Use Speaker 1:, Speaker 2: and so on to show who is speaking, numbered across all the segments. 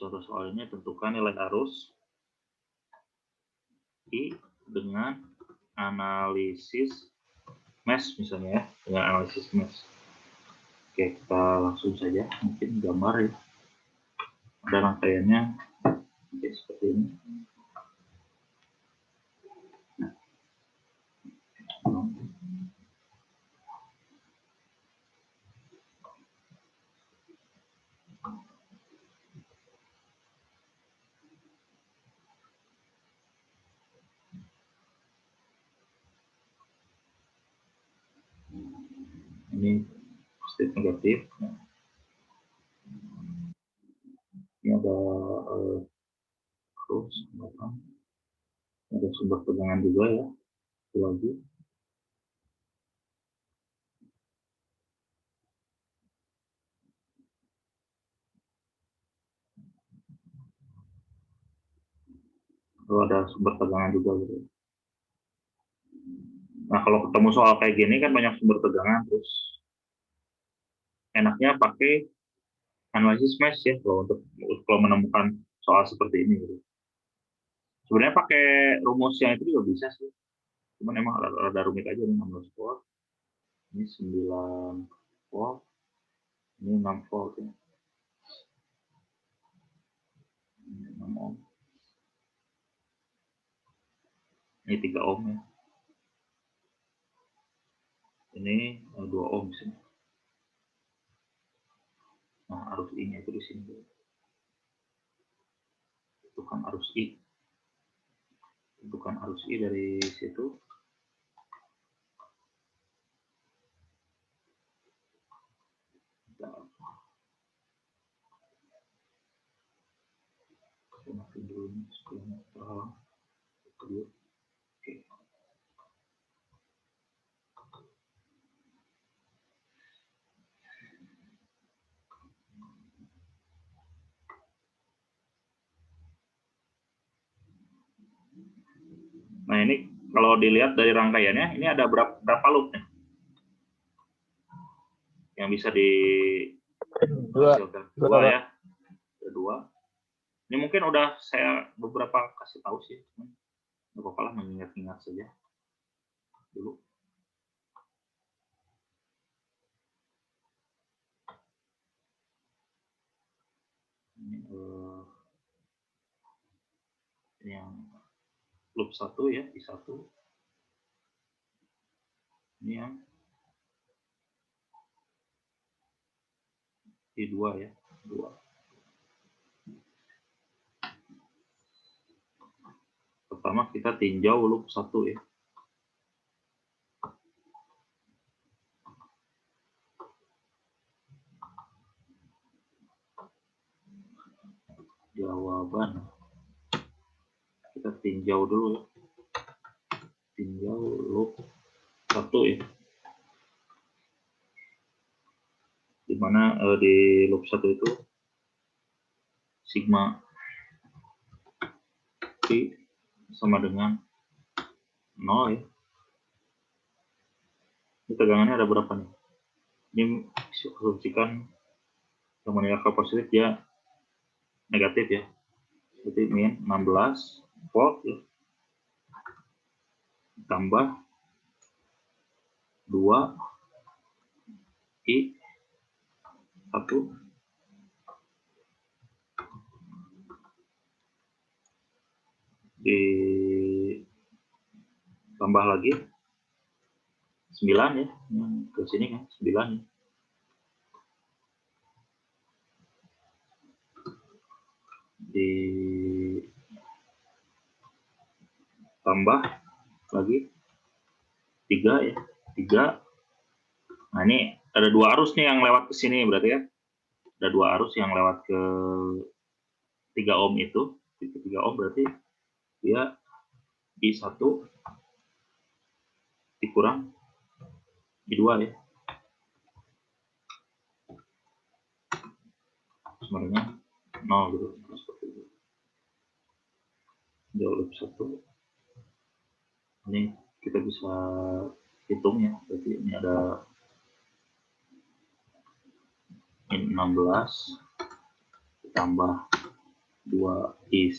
Speaker 1: contoh soal ini tentukan nilai arus I dengan analisis mesh misalnya ya, dengan analisis mesh. Oke, kita langsung saja mungkin gambar ya. Ada rangkaiannya. Oke, seperti ini. Ini state negatif. Ini ada terus ada sumber tegangan juga ya. Lagi. Kalau ada sumber tegangan juga gitu. Nah, kalau ketemu soal kayak gini kan banyak sumber tegangan, terus enaknya pakai analisis mesh ya kalau menemukan soal seperti ini gitu. Sebenarnya pakai rumus yang itu juga bisa sih. Cuman emang rada rumit aja nih, 16 volt. Ini 9 volt. Ini 6 volt ya. Ini 6 ohm. Ini 3 ohm ya. Ini 2 ohm di sini. Nah, arus I-nya itu di sini. Tentukan arus I. Tentukan arus I dari situ. Matiin dulu ini supaya terhalang. Oke. Nah, ini kalau dilihat dari rangkaiannya, ini ada berapa loop nih? Yang bisa dihasilkan? Dua ya. Ada 2. Ini mungkin udah saya beberapa kasih tahu sih. Nggak apa-apa lah, mengingat-ingat saja dulu. Ini yang loop 1 ya, I1. Ini yang I2 ya, 2. Pertama kita tinjau loop 1 ya. Jawaban. Kita tinjau dulu ya. Tinjau loop 1 ya. Dimana di loop 1 itu sigma I sama dengan 0 ya. Ini tegangannya ada berapa nih? Ini asumsikan yang meninggalkan positif dia negatif ya. Berarti min 16 volt ya. Tambah 2 I 1 ditambah lagi 9 ya, ke sini kan 9 ya. Ditambah lagi 3 ya, 3. Nah, ini ada 2 arus nih yang lewat ke sini berarti ya. Ada 2 arus yang lewat ke 3 ohm itu, 3 ohm berarti dia I1 dikurang I2 ya. Sebenarnya 0 gitu. Seperti itu. Jauh loop 1. Ini kita bisa hitung ya. Berarti ini ada min 16 ditambah 2i1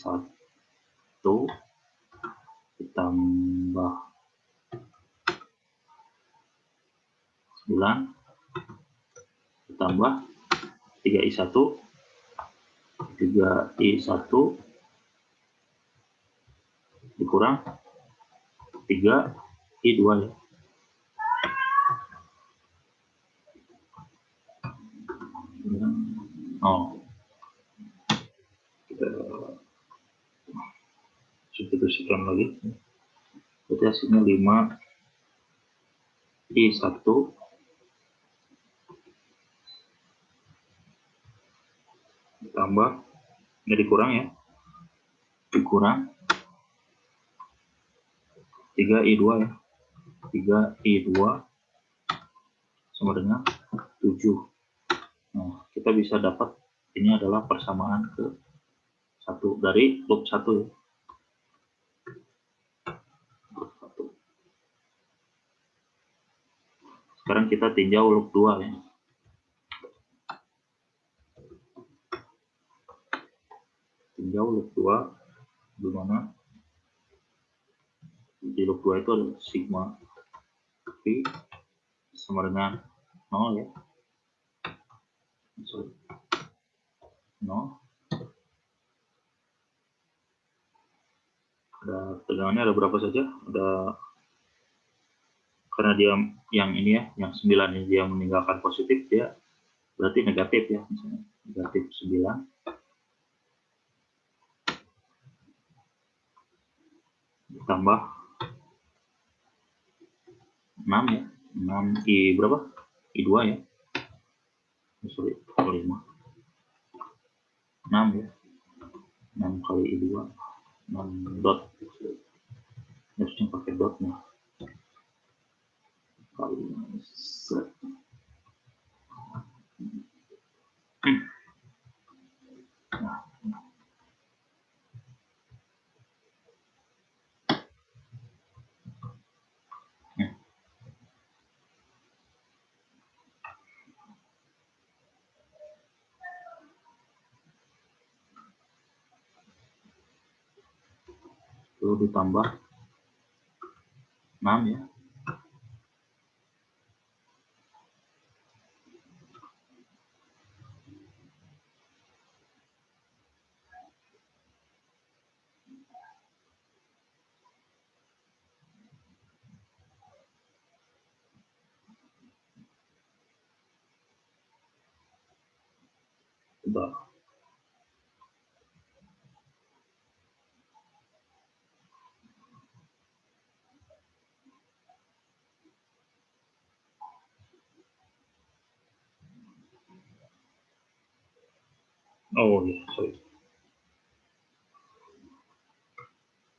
Speaker 1: ditambah 9 ditambah 3i1 dikurang 3i2 ya. Kita substitusikan lagi, berarti hasilnya 5i1 ditambah, ini dikurang ya, dikurang 3i2 ya, 3i2 sama dengan 7. Nah, kita bisa dapat ini adalah persamaan ke 1 dari loop 1 ya. Sekarang kita tinjau loop 2 ya. Tinjau loop 2 di mana di loop 2 itu ada sigma p sama dengan 0 ya. 0. Ada tegangannya ada berapa saja? Ada, karena dia yang ini ya, yang 9 ini dia meninggalkan positif, dia berarti negatif ya, misalnya negatif 9 ditambah 6 ya, 6i berapa? i2 ya, sorry, 5 6 ya, 6 kali i2, 6 dot, harusnya pakai dotnya, kali set. Lalu ditambah 6 ya, coba. Oh ya, sorry.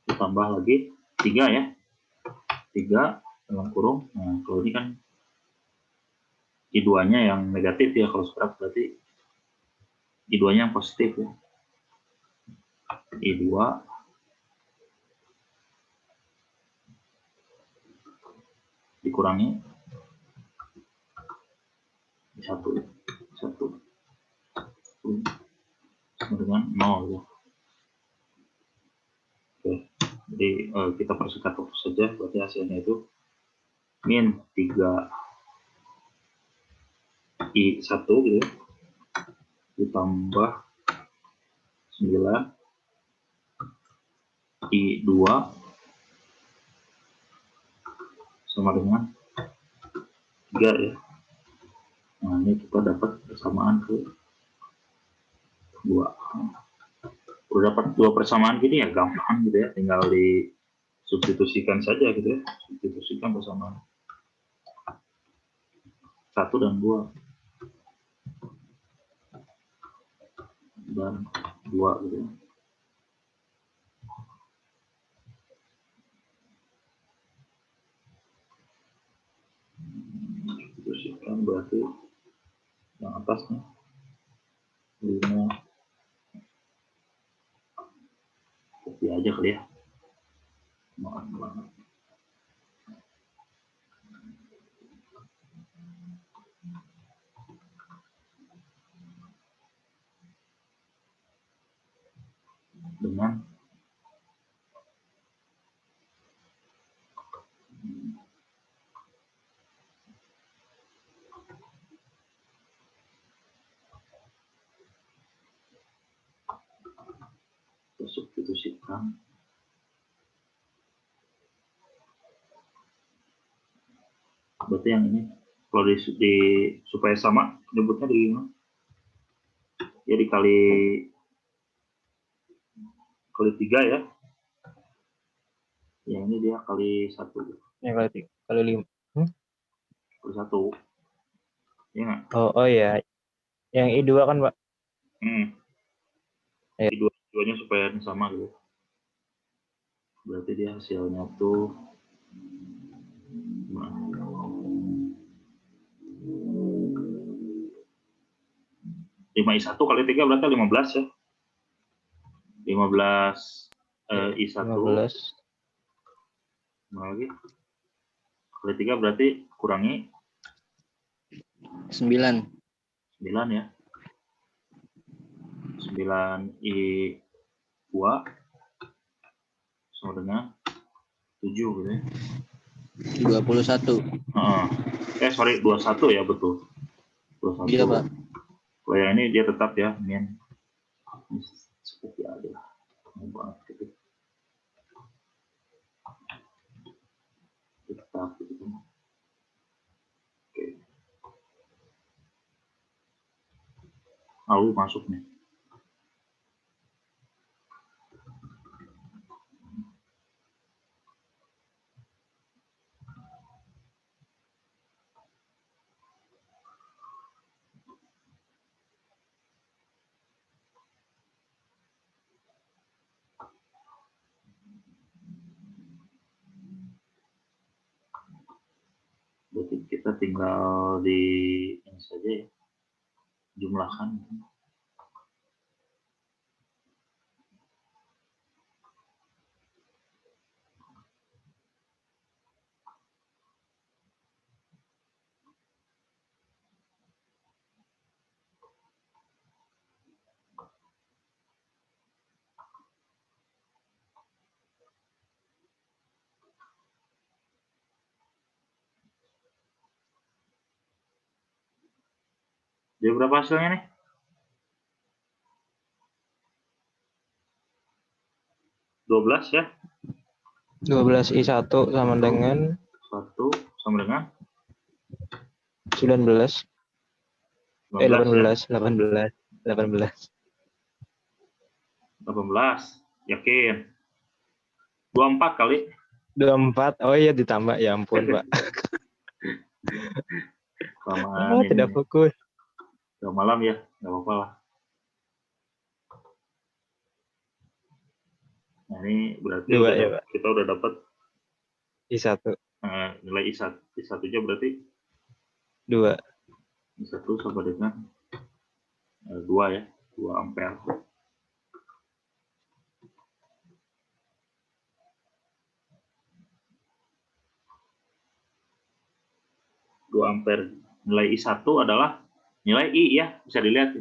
Speaker 1: Ditambah lagi 3 ya, 3 dalam kurung. Nah, kalau ini kan i2 nya yang negatif ya, kalau sekarang berarti i2 nya yang positif ya, i2 dikurangi 1 sama dengan 0 ya. Oke, jadi kita persingkat waktu saja, berarti hasilnya itu min 3i1 gitu ya, ditambah 9i2 sama dengan 3 ya. Nah, ini kita dapat persamaan ke 2. Udah dapat 2 persamaan gini ya, gampang gitu ya, tinggal disubstitusikan saja gitu ya, substitusikan persamaan 1 dan 2 dan 2 gitu ya. Substitusikan berarti yang atasnya 5, kopi aja kali ya, maaf banget. dengan substitusikan berarti yang ini kalau di supaya sama nyebutnya di ya dikali 3 ya. Yang ini dia kali 1.
Speaker 2: Yang kali 5.
Speaker 1: Kali 1. Iya nggak?
Speaker 2: Oh ya. Yang I2 kan, Pak?
Speaker 1: Ya. I2-nya supaya sama gitu. Berarti dia hasilnya tuh 5I1 kali 3 berarti 15 ya. 15 I1
Speaker 2: 15
Speaker 1: lagi kali 3 berarti kurangi
Speaker 3: 9
Speaker 1: ya. 9I2 sama dengan 7 gitu ya.
Speaker 3: 21.
Speaker 1: Sorry 21 ya, betul. 21.
Speaker 3: Iya, Pak.
Speaker 1: Oh ya, ini dia tetap ya, min seperti ada banget gitu. Tetap gitu. Oke. Lalu masuk nih. Berarti kita tinggal di ini saja ya, jumlahkan. Jadi berapa hasilnya nih? 12 ya.
Speaker 2: 12 I1 sama dengan
Speaker 1: 1 sama dengan
Speaker 2: 19. 18.
Speaker 1: ya? 18. Yakin? 24 kali.
Speaker 2: 24. Oh iya ditambah, ya ampun, Pak.
Speaker 1: Kelamaan ini.
Speaker 2: Tidak fokus.
Speaker 1: Udah malam ya, nggak apa-apa lah. Nah ini berarti
Speaker 2: 2 ya, Pak.
Speaker 1: kita udah dapat
Speaker 2: I1.
Speaker 1: nilai I1-nya berarti
Speaker 2: 2.
Speaker 1: I1 sama dengan 2 ya, 2 ampere. 2 ampere. Nilai I1 adalah nilai I ya, bisa dilihat.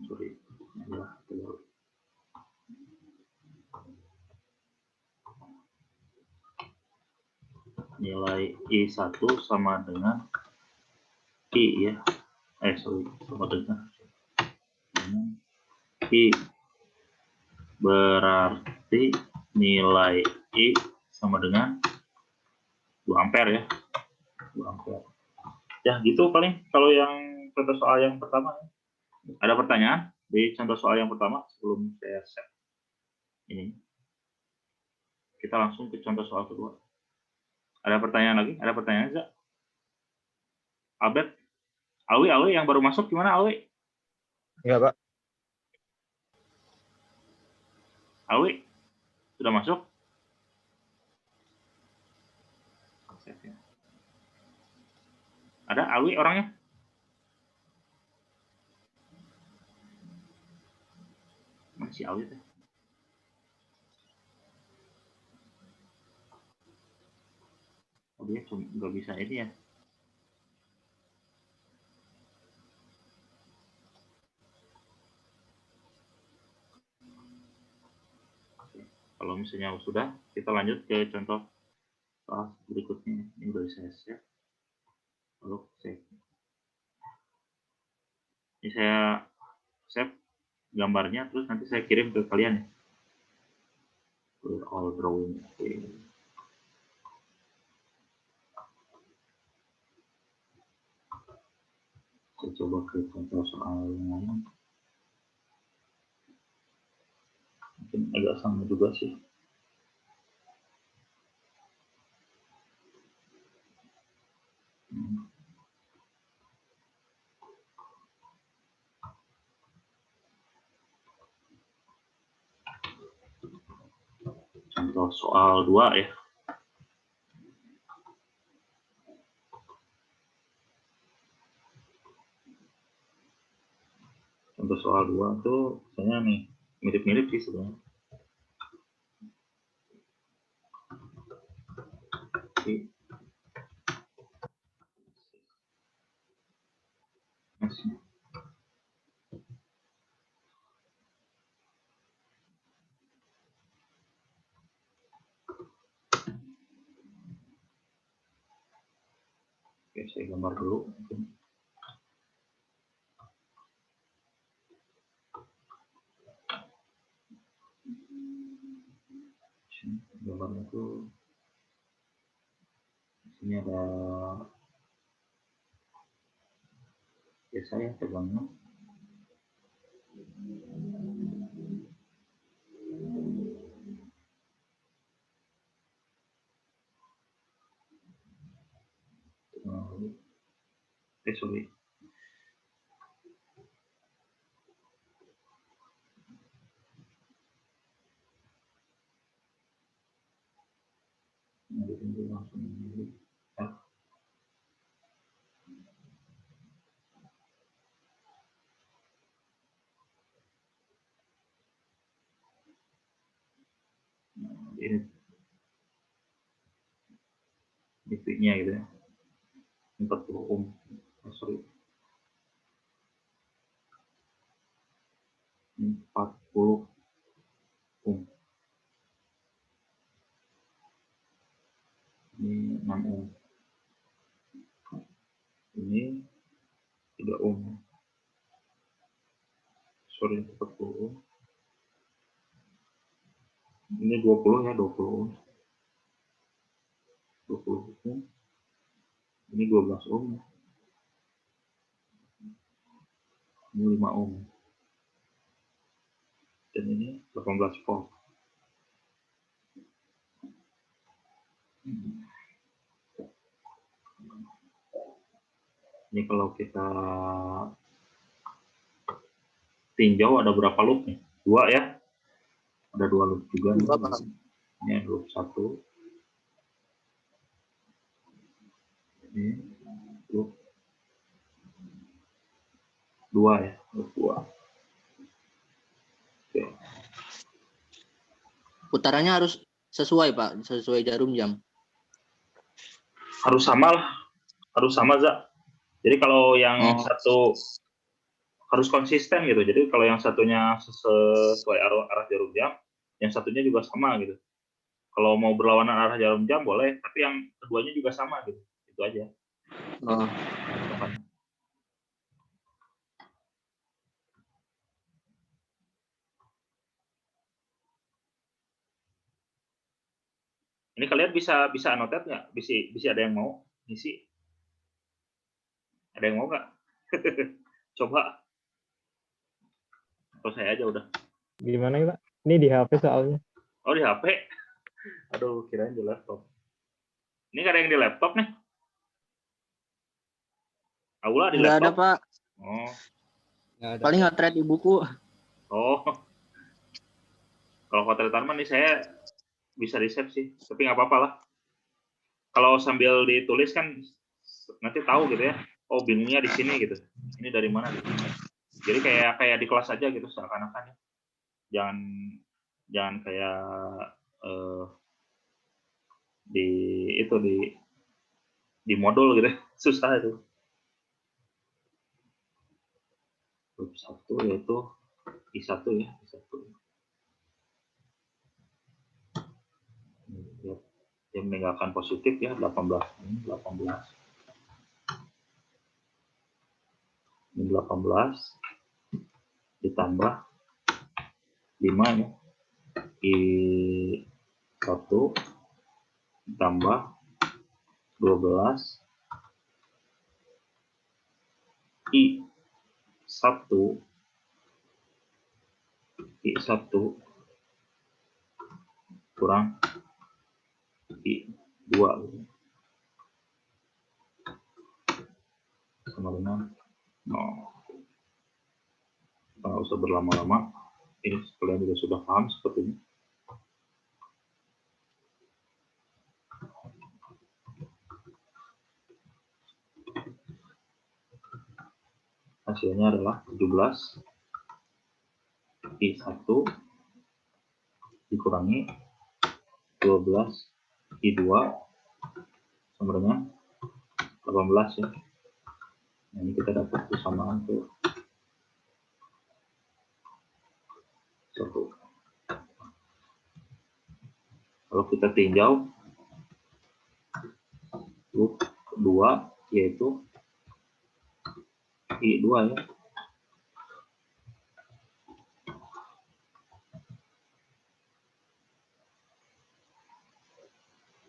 Speaker 1: Sorry. Nilai I1 sama dengan I ya. Sama dengan I. Berarti nilai I sama dengan 2 ampere ya. 2 ampere. Ya gitu paling kalau yang contoh soal yang pertama. Ada pertanyaan di contoh soal yang pertama sebelum saya set ini? Kita langsung ke contoh soal kedua. Ada pertanyaan lagi? Ada pertanyaan enggak? Albert? Alwi yang baru masuk gimana Alwi?
Speaker 2: Enggak, Pak.
Speaker 1: Alwi sudah masuk? Ada Alwi orangnya? Masih Alwi teh. Oh, dia cuma nggak bisa ini ya. Kalau misalnya sudah, kita lanjut ke contoh soal berikutnya. Ini udah saya share. Lalu save. Ini saya save gambarnya, terus nanti saya kirim ke kalian. All drawing. Oke. Saya coba ke contoh soal yang lain. Mungkin agak sama juga sih. Contoh soal 2 ya. Contoh soal 2 tuh misalnya nih, mirip-mirip sih sebenarnya. Masih. Oke, saya gambar dulu. Gambarnya tuh ini ada biasa ya terbangnya. Sorry. Langsung ini titiknya gitu ya, 40 ohm. Sorry, 40 ohm. Ini 6 ohm. Ini 3 ohm. Sorry, 40 ohm. Ini 20 ya, 20 ohm. 20 ohm. Ini 12 ohm. Ini 5 ohm. Dan ini 18 volt. Ini kalau kita tinjau ada berapa loop nih? 2 ya. Ada 2 loop juga nih. Ini loop 1. Ini loop 2 ya, loop 2. Oke.
Speaker 3: Putarannya harus sesuai, Pak, sesuai jarum jam.
Speaker 1: Harus sama lah. Harus sama, Za. Jadi kalau yang satu harus konsisten gitu. Jadi kalau yang satunya sesuai arah jarum jam, yang satunya juga sama gitu. Kalau mau berlawanan arah jarum jam boleh, tapi yang keduanya juga sama gitu. Itu aja.
Speaker 3: Oh.
Speaker 1: Ini kalian bisa annotate nggak? Bisa ada yang mau ngisi? Ada yang mau nggak? Coba. Kalau saya aja udah.
Speaker 2: Gimana ya, Pak? Ini di HP soalnya.
Speaker 1: Oh, di HP? Aduh, kirain di laptop. Ini nggak ada yang di laptop nih? Aula di
Speaker 3: Nggak ada,
Speaker 1: laptop?
Speaker 3: Pak.
Speaker 1: Oh.
Speaker 3: Paling nge-thread di buku.
Speaker 1: Oh. Kalau hotel Taman nih saya bisa di-save sih, tapi nggak apa-apa lah. Kalau sambil ditulis kan nanti tahu gitu ya. Oh, bingungnya di sini gitu. Ini dari mana gitu. Jadi kayak di kelas aja gitu seakan-akan. Jangan kayak di modul gitu. Susah itu. Grup 1 yaitu I1 ya, I1. Dia meninggalkan positif ya, 18. Ini 18. Ini 18 ditambah 5 ya. I1 ditambah 12 I1 kurang I2 sama dengan 0. Nggak usah berlama-lama. Ini kalian juga sudah paham seperti ini. Hasilnya adalah 17 I1 dikurangi 12 I2 sama dengan 18 ya. Nah, ini kita dapat kesamaan tuh 1. Kalau kita tinjau loop kedua yaitu I2 ya.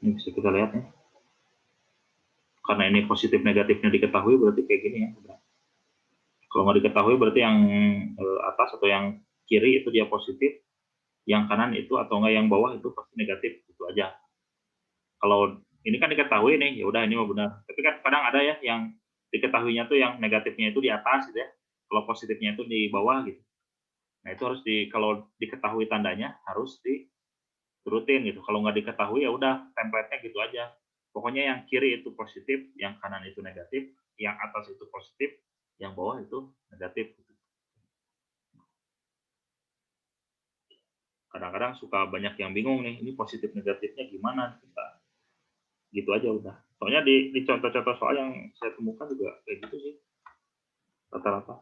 Speaker 1: Ini bisa kita lihat ya. Karena ini positif negatifnya diketahui berarti kayak gini ya. Kalau nggak diketahui berarti yang atas atau yang kiri itu dia positif, yang kanan itu atau enggak yang bawah itu pasti negatif, itu aja. Kalau ini kan diketahui nih, ya udah ini mah benar. Tapi kan kadang ada ya yang diketahuinya tuh yang negatifnya itu di atas gitu ya. Kalau positifnya itu di bawah gitu. Nah, itu harus kalau diketahui tandanya harus diturutin gitu. Kalau nggak diketahui ya udah template-nya gitu aja. Pokoknya yang kiri itu positif, yang kanan itu negatif, yang atas itu positif, yang bawah itu negatif. Kadang-kadang suka banyak yang bingung nih, ini positif negatifnya gimana kita. Gitu aja udah. Soalnya di contoh-contoh soal yang saya temukan juga kayak gitu sih. Rata-rata.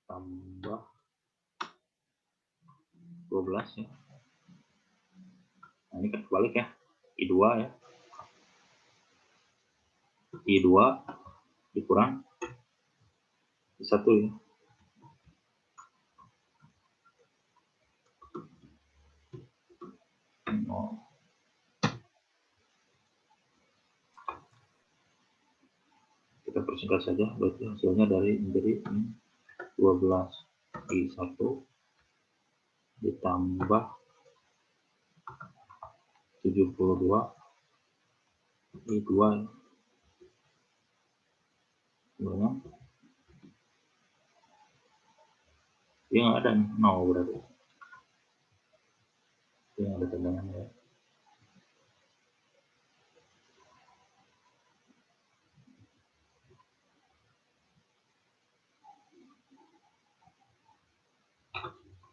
Speaker 1: Tambah 12 ya. Nah, ini kan kebalik ya. I2 ya. I2 dikurang I1 ya. Oh. Kita persingkat saja, berarti hasilnya menjadi 12 I1 ditambah 72 I2 sebenarnya dia nggak ada nih, 0 berarti dia nggak ada tandanya ya.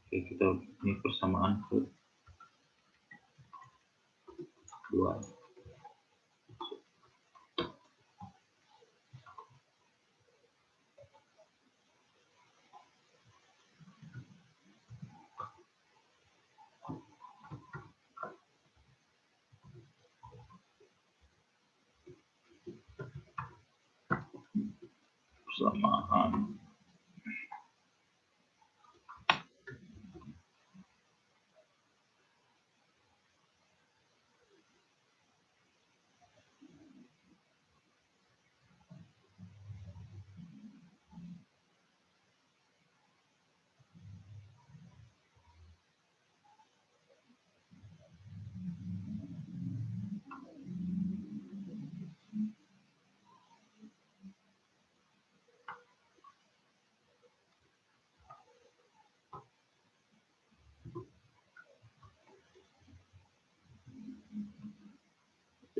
Speaker 1: Oke, kita ini persamaan ke 2. Persamaan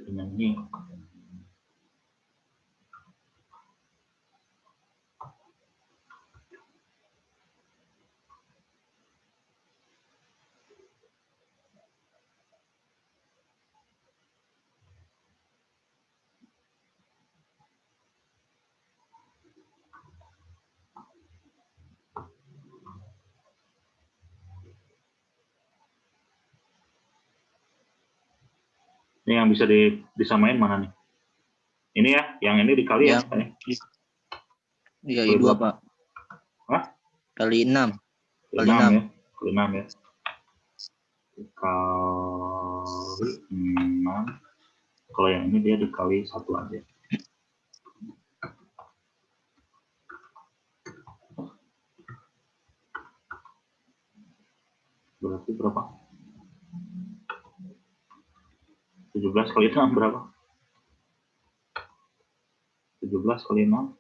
Speaker 1: dengan ini. Ini yang bisa disamain mana nih? Ini ya, yang ini dikali ya.
Speaker 3: Iya,
Speaker 1: Kali
Speaker 3: I2
Speaker 1: berapa?
Speaker 3: Pak.
Speaker 1: Hah?
Speaker 3: Kali 6.
Speaker 1: Kali
Speaker 3: Kali
Speaker 1: 6
Speaker 3: 6.
Speaker 1: ya. Kali 6 ya. Kali 6. Kalau yang ini dia dikali 1 aja. Berarti berapa? 17 kali 6 berapa? 17 kali 6.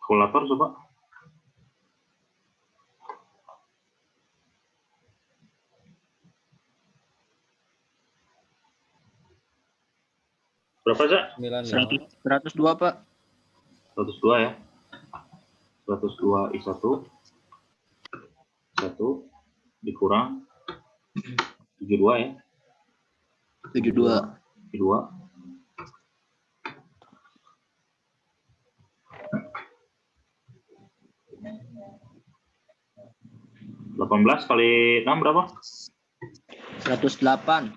Speaker 1: Kalkulator coba. Berapa, Cak?
Speaker 3: 102 Pak.
Speaker 1: 102 ya. 102 I1. 1 dikurang 72 ya.
Speaker 3: 72.
Speaker 1: I2. 18 kali 6 berapa?
Speaker 3: 108.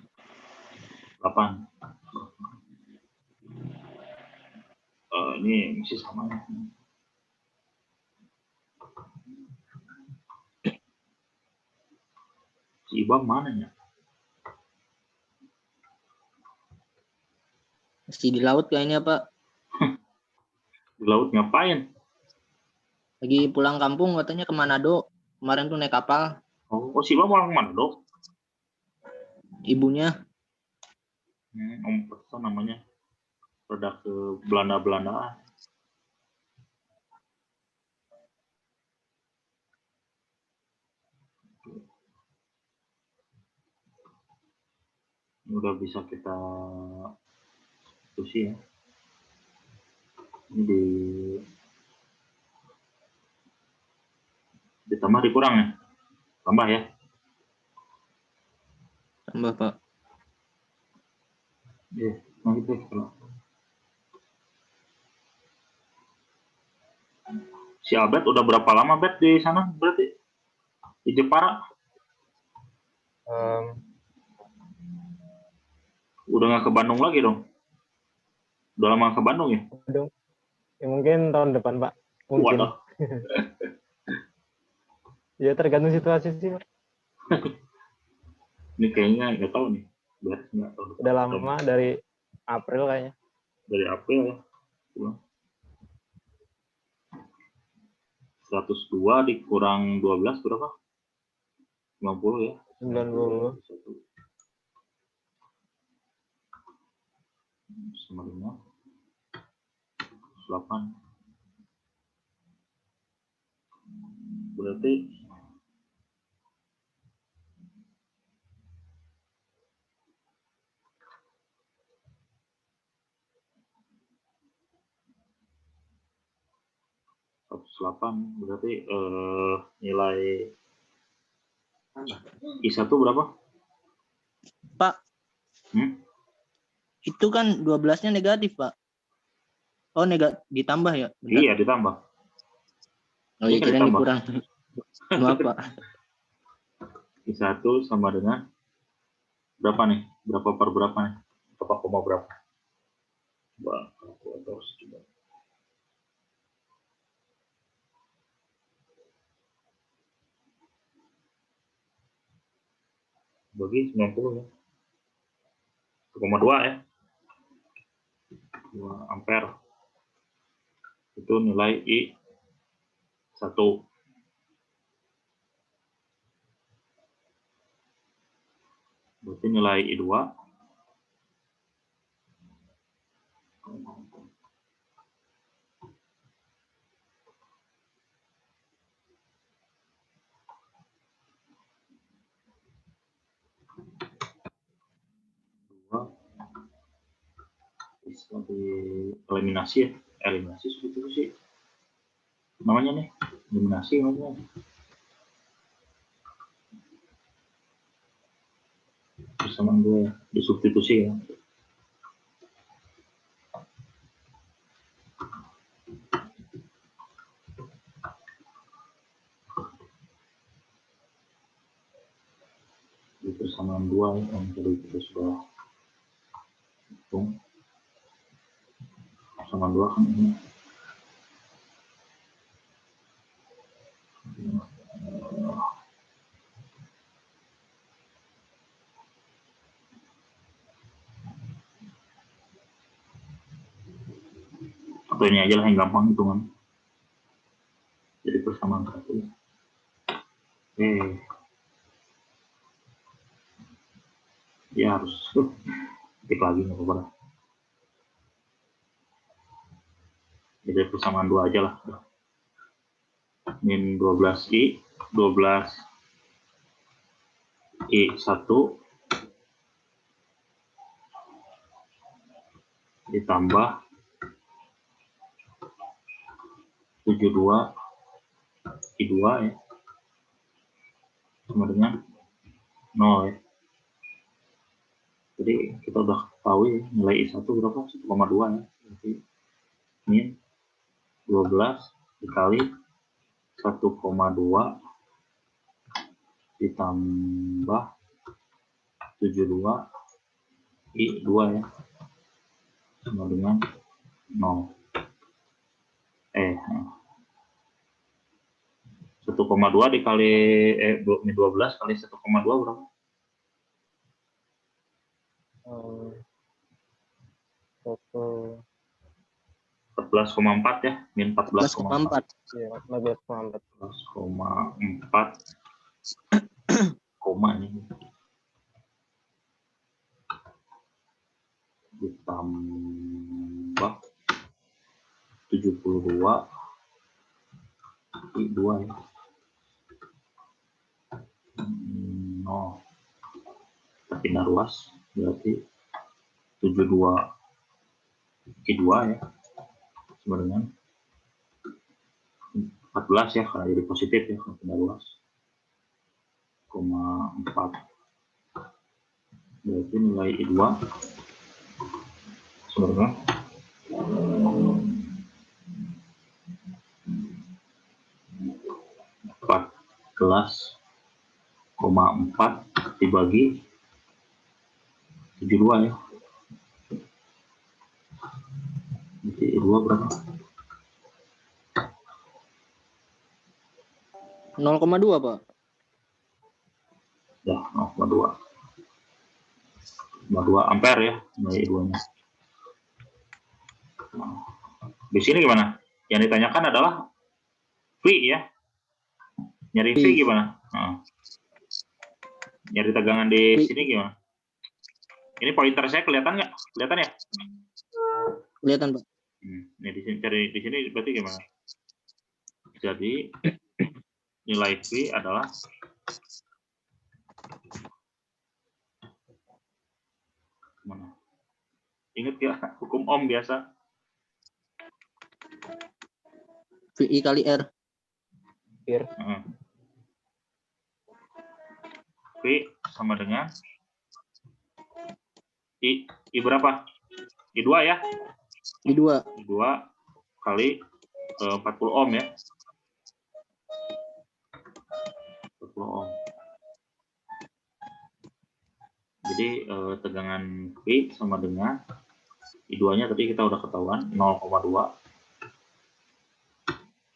Speaker 1: 8. Ini masih sama ya. Si Ibam mana ya?
Speaker 3: Masih di laut kayaknya Pak.
Speaker 1: Di laut ngapain?
Speaker 3: Lagi pulang kampung katanya ke Manado. Kemarin tuh naik kapal.
Speaker 1: Oh, si Ibam orang mana, Dok?
Speaker 3: Ibunya.
Speaker 1: Om Pesan namanya. Produk ke Belanda-Belanda. Ini udah bisa kita diskusi ya. Ini ditambah dikurang ya? Tambah ya?
Speaker 3: Tambah Pak.
Speaker 1: Iya, nah gitu. Si Albert udah berapa lama Bet di sana berarti? Di Jepara? Udah nggak ke Bandung lagi dong? Udah lama ke Bandung ya?
Speaker 2: Aduh. Ya, mungkin tahun depan, Pak. Mungkin.
Speaker 1: Waduh.
Speaker 2: Ya tergantung situasi sih, Pak.
Speaker 1: Ini kayaknya nggak tahu nih. Beres nggak tahu.
Speaker 2: Udah lama dari April kayaknya.
Speaker 1: Dari April ya. 102 dikurang 12 berapa? 50 ya?
Speaker 2: 90.
Speaker 1: Sama dengan 8. Berarti berarti nilai I1 berapa?
Speaker 3: Pak. Itu kan 12-nya negatif, Pak. Oh, ditambah ya? Bentar.
Speaker 1: Iya, ditambah.
Speaker 3: Oh, iya kira dikurang. Maaf, Pak.
Speaker 1: I1 sama dengan berapa nih? Berapa per berapa nih? Berapa koma berapa? Coba kalkulator coba. Bagi 90 ya. 1,2 ya. 2 ampere. Itu nilai I1. Berarti nilai I2 bisa eliminasi ya. Eliminasi seperti itu sih. Namanya nih, eliminasi namanya. Persamaan gue disubstitusi ya. Di persamaan 2 yang tadi kita sudah hitung. Persamaan 2 kan ini. Atau ini aja lah yang gampang hitungan. Jadi persamaan 1. Oke. Dia harus ketik lagi nggak apa-apa. Jadi persamaan 2 aja lah. Min 12i 12i1 ditambah 72i2 ya, sama dengan 0 ya. Jadi kita udah tahu ya, nilai i1 berapa? 1,2 ya. Jadi min 12 dikali 1,2 ditambah 72i2 ya, sama dengan 0. 1,2 dikali min 12 kali 1,2 berapa? 14,4 ya, min 14,4.
Speaker 3: 14,4.
Speaker 2: Iya, 14,4.
Speaker 1: 14,4 koma ini ditambah 72 i2 ya. 0. Pindah ruas berarti 72 i2 ya, sama dengan 14 ya, karena jadi positif ya kalau pindah ruas. 4 berarti nilai i2 sama dengan 14,4 dibagi 72 ya. Jadi i2 berapa?
Speaker 3: 0,2, Pak.
Speaker 1: Ya, 0,2. 0,2 ampere ya nilai i2-nya. Di sini gimana? Yang ditanyakan adalah V ya. Nyari V gimana? Nyari tegangan di sini gimana? Ini pointer saya kelihatan nggak? Kelihatan ya?
Speaker 3: Kelihatan, Pak.
Speaker 1: Ini di sini cari di sini berarti gimana? Jadi nilai V adalah mana? Ingat ya hukum Ohm biasa?
Speaker 3: VI kali R.
Speaker 1: V sama dengan I berapa? I2 ya?
Speaker 3: I2
Speaker 1: kali 40 ohm ya. 40 ohm. Jadi tegangan V sama dengan I2-nya tadi kita udah ketahuan 0,2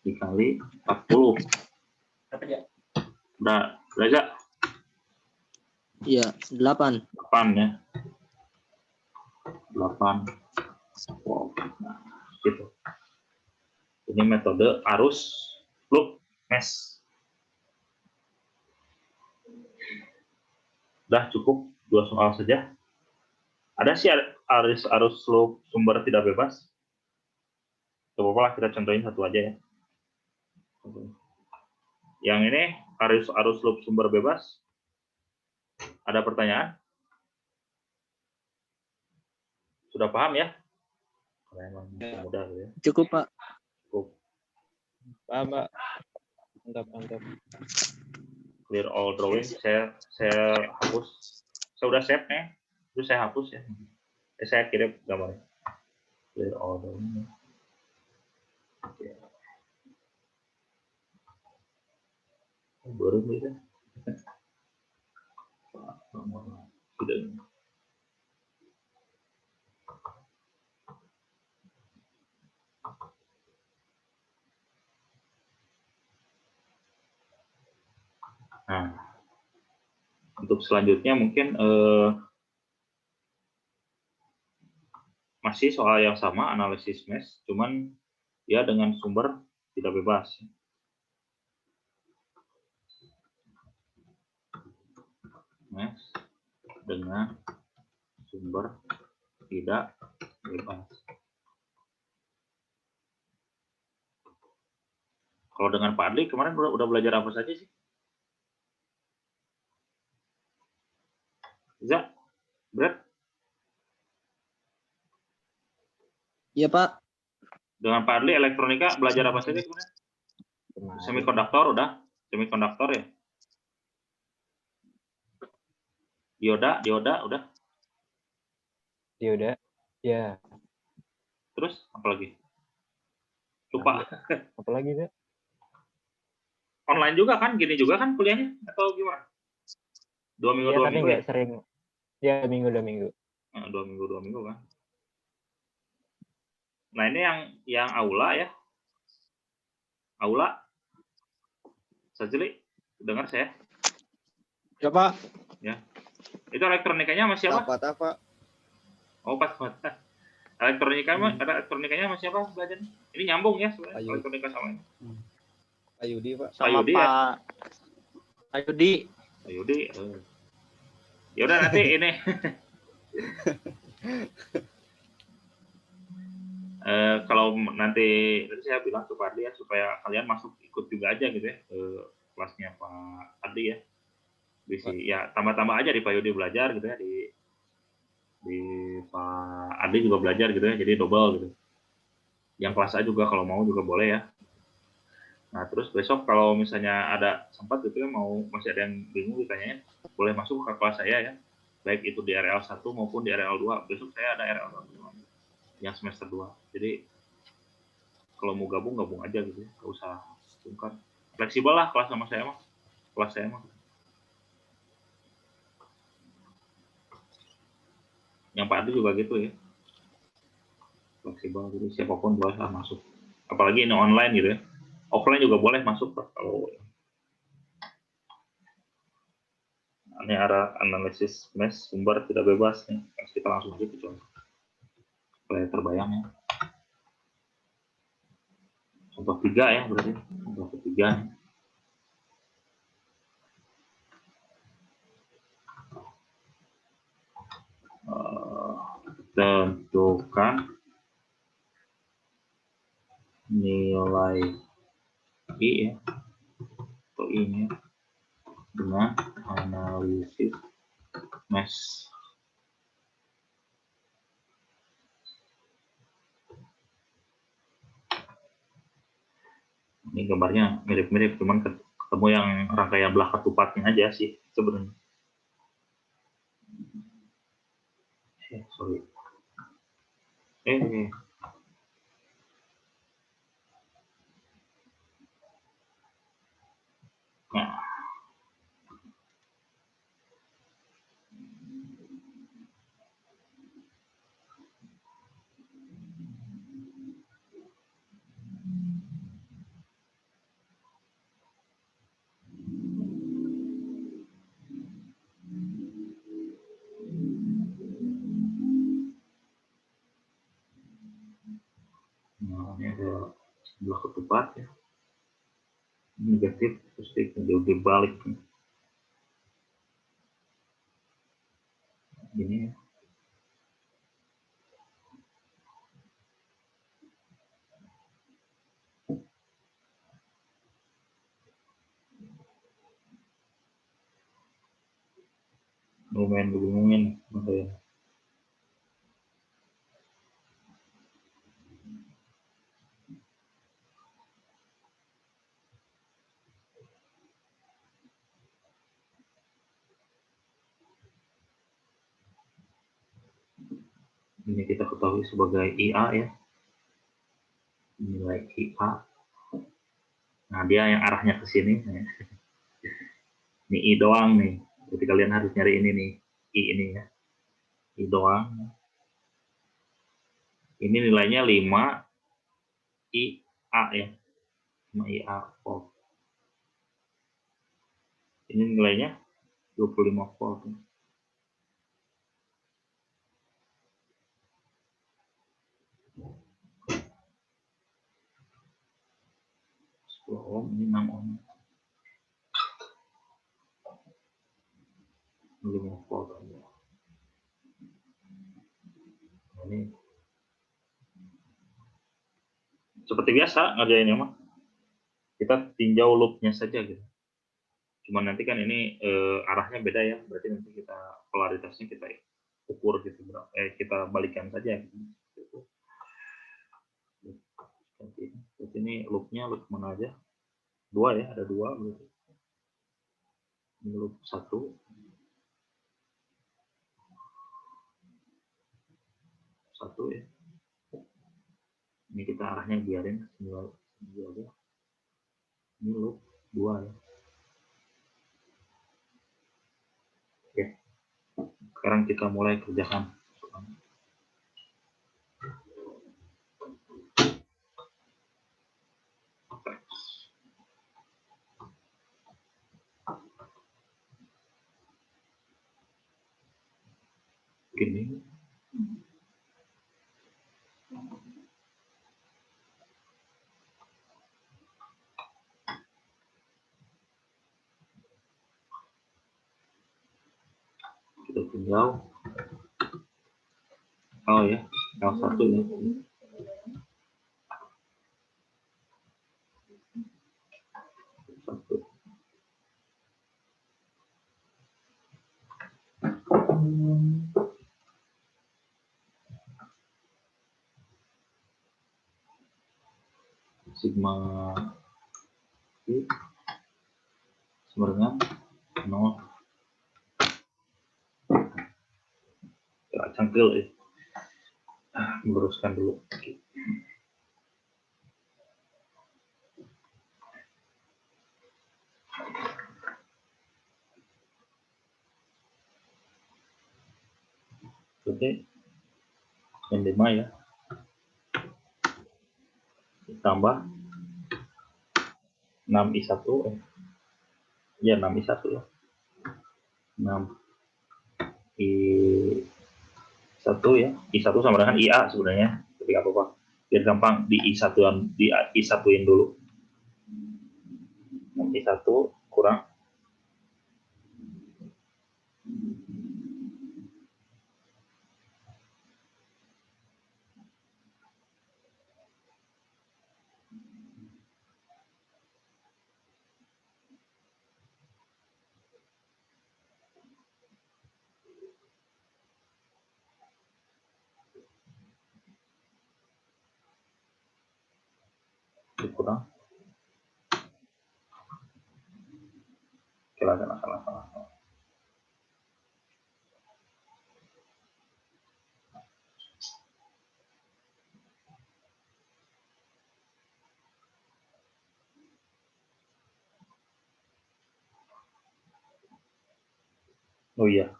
Speaker 1: dikali 40. Udah belajar?
Speaker 3: Iya, 8.
Speaker 1: 8 ya. 8. Wow. Nah, gitu. Ini metode arus loop mesh. Udah cukup 2 soal saja. Ada sih arus loop sumber tidak bebas. Coba lah kita contohin satu aja ya. Yang ini arus loop sumber bebas. Ada pertanyaan? Sudah paham ya? Memang mudah ya.
Speaker 3: Cukup, Pak.
Speaker 1: Cukup.
Speaker 2: Paham, Pak. Mantap.
Speaker 1: Clear all drawing. Saya hapus. Saya udah save nih. Terus saya hapus ya. Saya kirim gambarnya. Clear all drawing. Oke. Baru bisa. Nah, untuk selanjutnya mungkin masih soal yang sama, analisis mesh, cuman ya dengan sumber tidak bebas. Mesh dengan sumber tidak bebas. Kalau dengan Pak Adli kemarin udah belajar apa saja sih? Za, Brad,
Speaker 3: Iya, Pak.
Speaker 1: dengan Pak Adli elektronika belajar apa saja kemarin? Semikonduktor udah, semikonduktor ya. Dioda udah.
Speaker 2: Dioda, ya.
Speaker 1: Terus apa lagi? Lupa.
Speaker 2: Apa lagi, Pak?
Speaker 1: Online juga kan, gini juga kan kuliahnya atau gimana? 2 minggu
Speaker 2: Iya,
Speaker 1: 2
Speaker 2: tapi
Speaker 1: minggu
Speaker 2: nggak
Speaker 1: ya?
Speaker 2: sering. Ya, 2 minggu.
Speaker 1: 2 minggu kan. Nah, ini yang aula ya. Aula. Sajli, dengar saya?
Speaker 4: Ya, Pak.
Speaker 1: Ya. Itu elektronikanya masih apa?
Speaker 4: Apa?
Speaker 1: Oh, pas. Elektronikanya masih apa belajar? Ini nyambung ya sebenarnya
Speaker 4: Ayu.
Speaker 1: elektronika sama ini.
Speaker 4: Ayudi, Pak.
Speaker 3: Sama
Speaker 1: Ayudi,
Speaker 3: Pak Ayudi.
Speaker 1: Ayudi. Ya udah nanti ini. Kalau nanti saya bilang ke Pak Adli ya supaya kalian masuk ikut juga aja gitu ya ke kelasnya Pak Adli ya. Bisa ya tambah-tambah aja di Pak Yudi belajar gitu ya di Pak Adli juga belajar gitu ya, jadi double gitu. Yang kelas A juga kalau mau juga boleh ya. Nah, terus besok kalau misalnya ada sempat gitu ya, masih ada yang bingung ditanyain, boleh masuk ke kelas saya ya. Baik itu di RL 1 maupun di RL 2. Besok saya ada RL 1 yang semester 2. Jadi kalau mau gabung aja gitu ya. Enggak usah sungkan. Fleksibel lah kelas sama saya mah. Kelas saya mah. Yang Pak Adi juga gitu ya. Fleksibel gitu, siapapun boleh masuk. Apalagi ini online gitu ya. Offline juga boleh masuk Pak kalau ini arah analisis mesh sumber tidak bebas nih. Kita langsung aja ke contoh. Supaya terbayang ya. Contoh 3 ya berarti. Contoh ketiga. Tentukan nilai I ya. Atau ini dengan analisis mesh. Ini gambarnya mirip-mirip, cuman ketemu yang rangkaian belah ketupatnya aja sih sebenarnya. Sorry. Nah. Nah, ini ada sebelah ketupat ya. Negatif terus dibalik gini ya. Lumayan kebingungin makanya. Ini kita ketahui sebagai IA ya, nilai IA. Nah, dia yang arahnya ke sini. Ini I doang nih, jadi kalian harus nyari ini nih. I ini ya. I doang. Ini nilainya 5 IA ya. 5 IA volt. Ini nilainya 25 volt. Ohm, ini 6 ohm. 5 volt. Ini seperti biasa ngerjainnya mah. Kita tinjau loopnya saja gitu. Cuman nanti kan ini arahnya beda ya, berarti nanti kita polaritasnya kita ukur gitu, kita balikan saja gitu. Berarti ini loopnya loop mana aja? 2 ya, ada 2 berarti. Ini loop 1. 1 ya. Ini kita arahnya biarin sini aja. Ini loop 2 ya. Oke. Sekarang kita mulai kerjakan. Gini. Kita tinggal ya, L1 ya. Satu. Sigma I sama dengan 0. Ya, cangkil ya. Meluruskan dulu. Oke. Yang 5 ya. Ditambah 6I1 ya 6I1 ya. 6I1 ya. I1 sama dengan IA sebenarnya. Tapi apa-apa. Biar gampang di I1-in dulu. 6I1 kurang dikurang. Salah. Oh iya.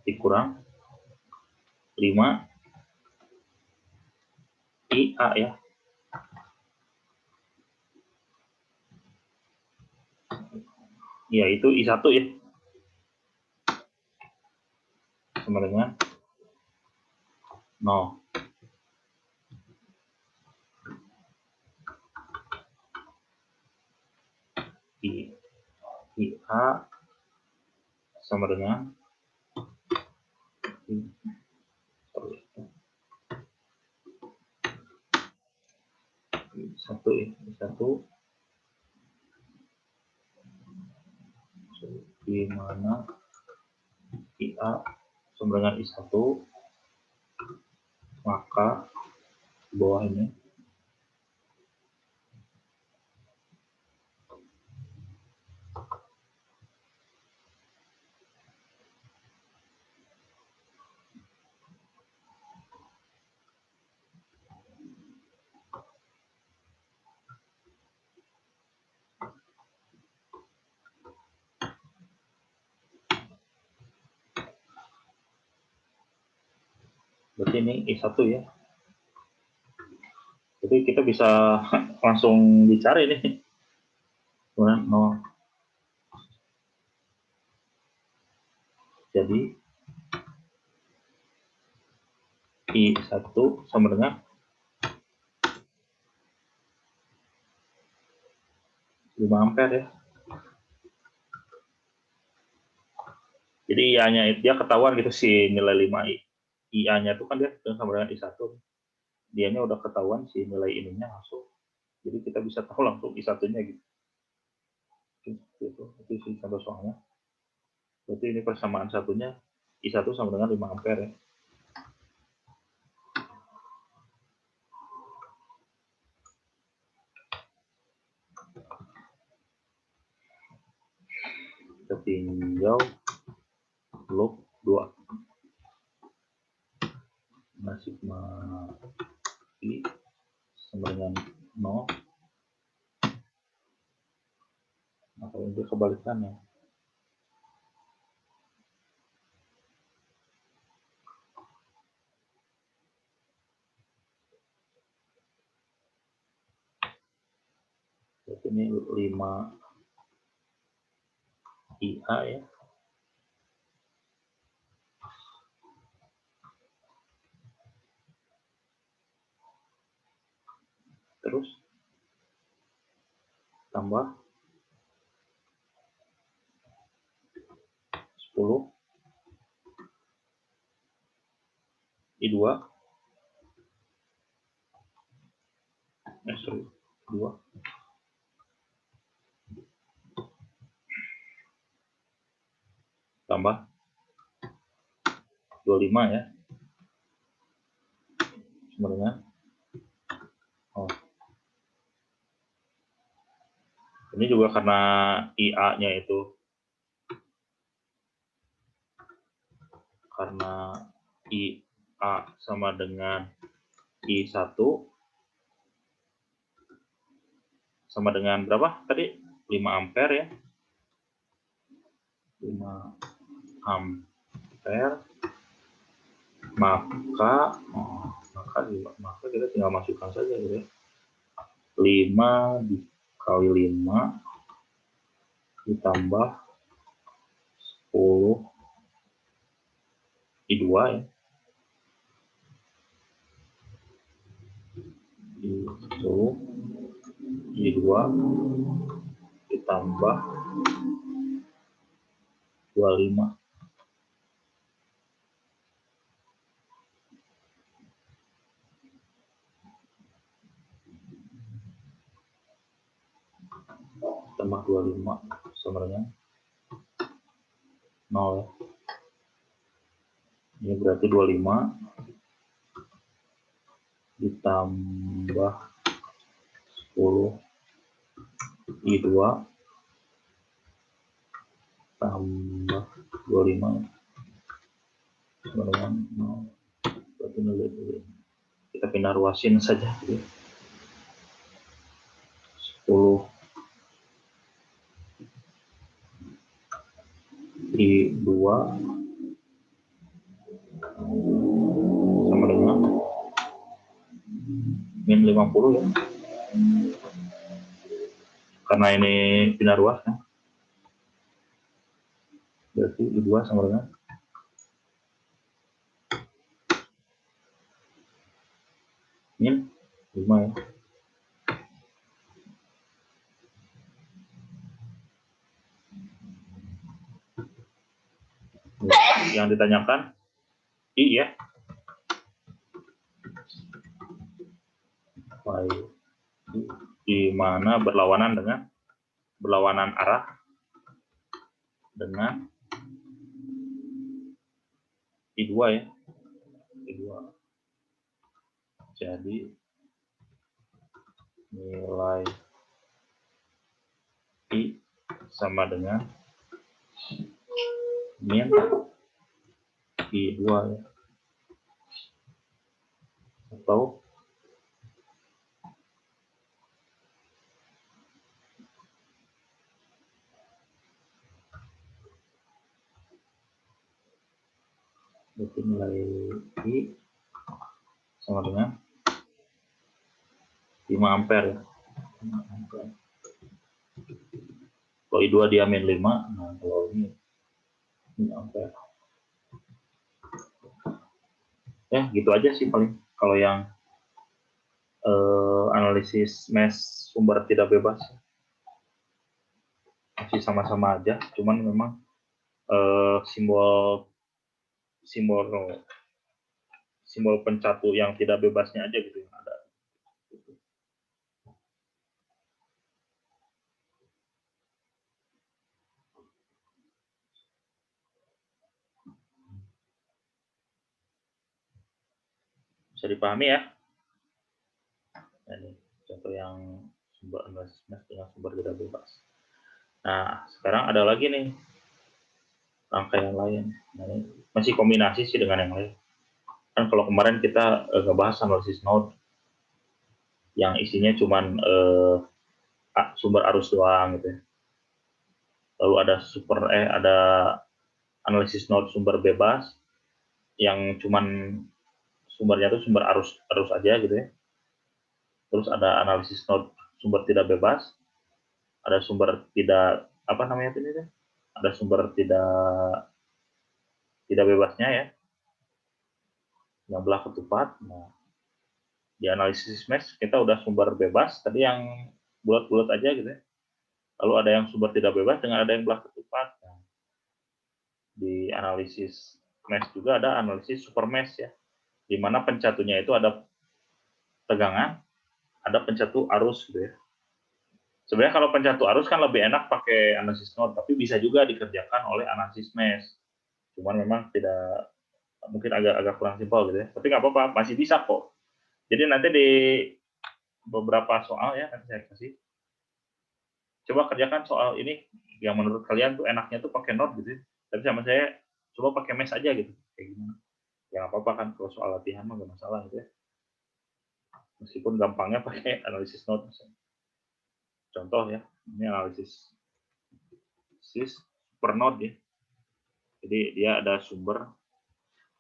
Speaker 1: Dikurang 5 IA ya. Ya, itu I1 ya. Sama dengan 0. IA sama dengan satu ya, satu di mana IA sama dengan I1, maka di bawah ini Berarti ini I1 ya. Jadi kita bisa langsung dicari nih. Kemudian 0. Jadi I1 sama dengan 5 ampere ya. Jadi IA-nya dia ketahuan gitu si nilai 5 IA-nya itu kan dia sama dengan I1. Dianya udah ketahuan si nilai ininya langsung. Jadi kita bisa tahu langsung I1-nya gitu. Itu sih contoh soalnya. Berarti ini persamaan satunya I1 sama dengan 5 ampere ya. Kita tinggal log 2. Nah, sigma I sama dengan 0. Atau ini kebalikannya. Berarti ini 5 IA ya. Terus tambah 10 I2 2 tambah 25 ya. Sama dengan ini juga karena IA-nya itu karena IA sama dengan I1 sama dengan berapa tadi? 5 ampere ya. 5 ampere maka kita tinggal masukkan saja gitu ya. 5 dikali 5 ditambah 10 I2 ya. I1 I2 ditambah 25 tambah 25 sama dengan 0 ya. Ini berarti 25 ditambah 10 I2 tambah 25 sama dengan 0. Berarti nilai kita pindah ruasin saja gitu. 10 I2 sama dengan min 50 ya. Karena ini pindah ruas kan. Berarti I2 sama dengan min 5 ya. Yang ditanyakan I ya. Di mana berlawanan arah dengan I2 ya. I2. Jadi nilai I sama dengan min I2 ya. Atau berarti nilai I sama dengan 5 ampere ya. 5 ampere. Kalau I2 dia min 5, nah kalau ini 5 ampere. Ya, gitu aja sih paling. Kalau yang analisis mesh sumber tidak bebas masih sama-sama aja, cuman memang simbol pencatu yang tidak bebasnya aja gitu yang ada. Bisa dipahami ya? Nah, ini contoh yang sumber analisis mesh dengan sumber tidak bebas. Nah, sekarang ada lagi nih rangkaian lain. Nah, ini masih kombinasi sih dengan yang lain. Kan kalau kemarin kita ngebahas analisis node yang isinya cuman sumber arus doang gitu ya. Lalu ada analisis node sumber bebas yang cuman sumbernya itu sumber arus aja gitu ya. Terus ada analisis node sumber tidak bebas, ada sumber tidak apa namanya itu ya? Ada sumber tidak bebasnya ya, yang belah ketupat. Nah, di analisis mesh kita udah sumber bebas tadi yang bulat-bulat aja gitu ya. Lalu ada yang sumber tidak bebas dengan ada yang belah ketupat. Nah, di analisis mesh juga ada analisis super mesh ya, di mana pencatunya itu ada tegangan, ada pencatu arus gitu ya. Sebenarnya kalau pencatu arus kan lebih enak pakai analisis node, tapi bisa juga dikerjakan oleh analisis mesh. Cuman memang tidak, mungkin agak kurang simpel gitu ya. Tapi nggak apa-apa, masih bisa kok. Jadi nanti di beberapa soal ya nanti saya kasih. Coba kerjakan soal ini yang menurut kalian tuh enaknya tuh pakai node gitu ya. Tapi sama saya coba pakai mesh aja gitu. Kayak gimana? Ya nggak apa-apa kan, kalau soal latihan mah nggak masalah gitu ya. Meskipun gampangnya pakai analisis node misalnya. Contoh ya, ini analisis super node ya. Jadi dia ada sumber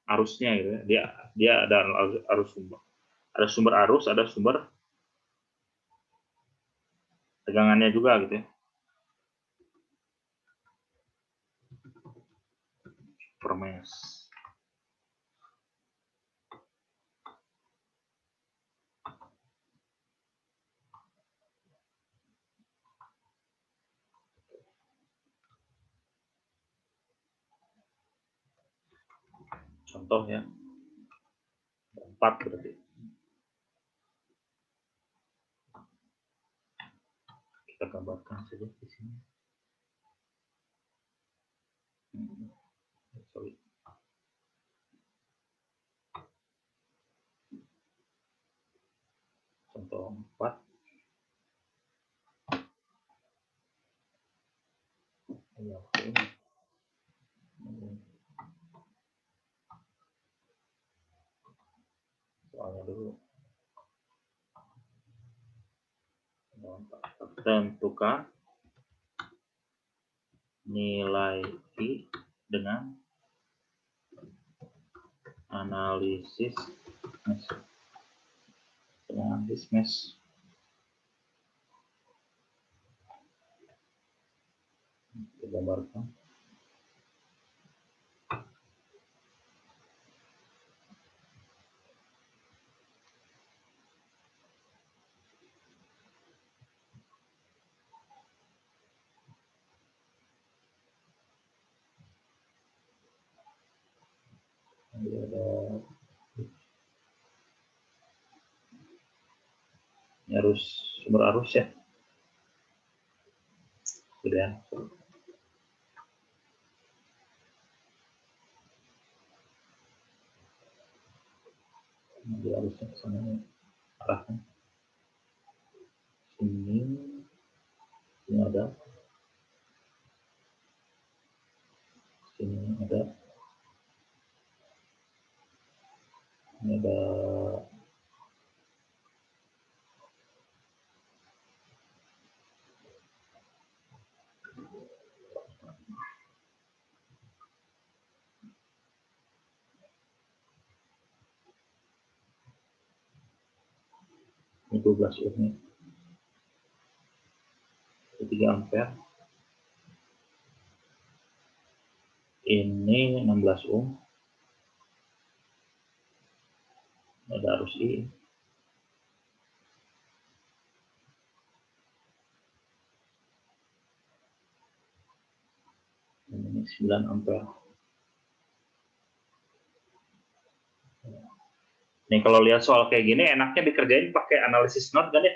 Speaker 1: arusnya gitu ya. Dia ada arus sumber. Ada sumber arus, ada sumber tegangannya juga gitu ya. Per mesh. Contoh ya. 4 berarti. Kita gambarkan saja di sini. Sorry. Contoh 4. Ya, ini. Soalnya dulu. Tentukan nilai I dengan analisis mesh. Analisis mesh. Kita gambarkan. Ini ada sumber arus ya. Sudah ya. Nanti arusnya ke sana arahkan. Ini ada. Sini ada. Ini ada Ini 12 ohm nih. 3 ampere. Ini 16 ohm. Ada arus I. Ini 9 ampere. Nih kalau lihat soal kayak gini enaknya dikerjain pakai analisis node kan ya?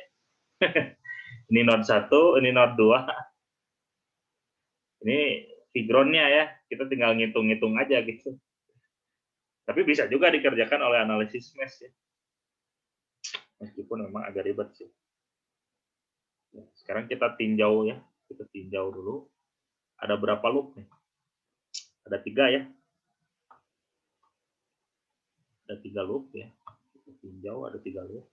Speaker 1: Ini node 1, ini node 2. Ini figronnya ya, kita tinggal ngitung-ngitung aja gitu. Tapi bisa juga dikerjakan oleh analisis mesh ya. Meskipun memang agak ribet sih. Sekarang kita tinjau ya, kita tinjau dulu. Ada berapa loop nih? Ada 3 ya. Ada 3 loop ya. Kita tinjau ada 3 loop.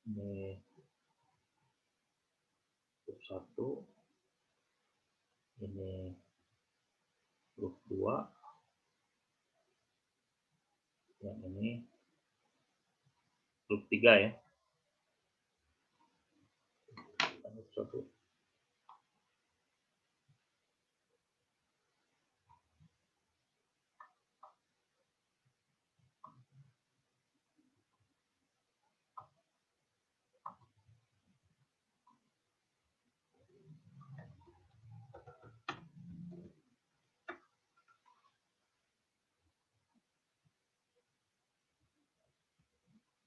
Speaker 1: Ini loop 1. Ini loop 2. Yang ini loop 3 ya. Loop 1.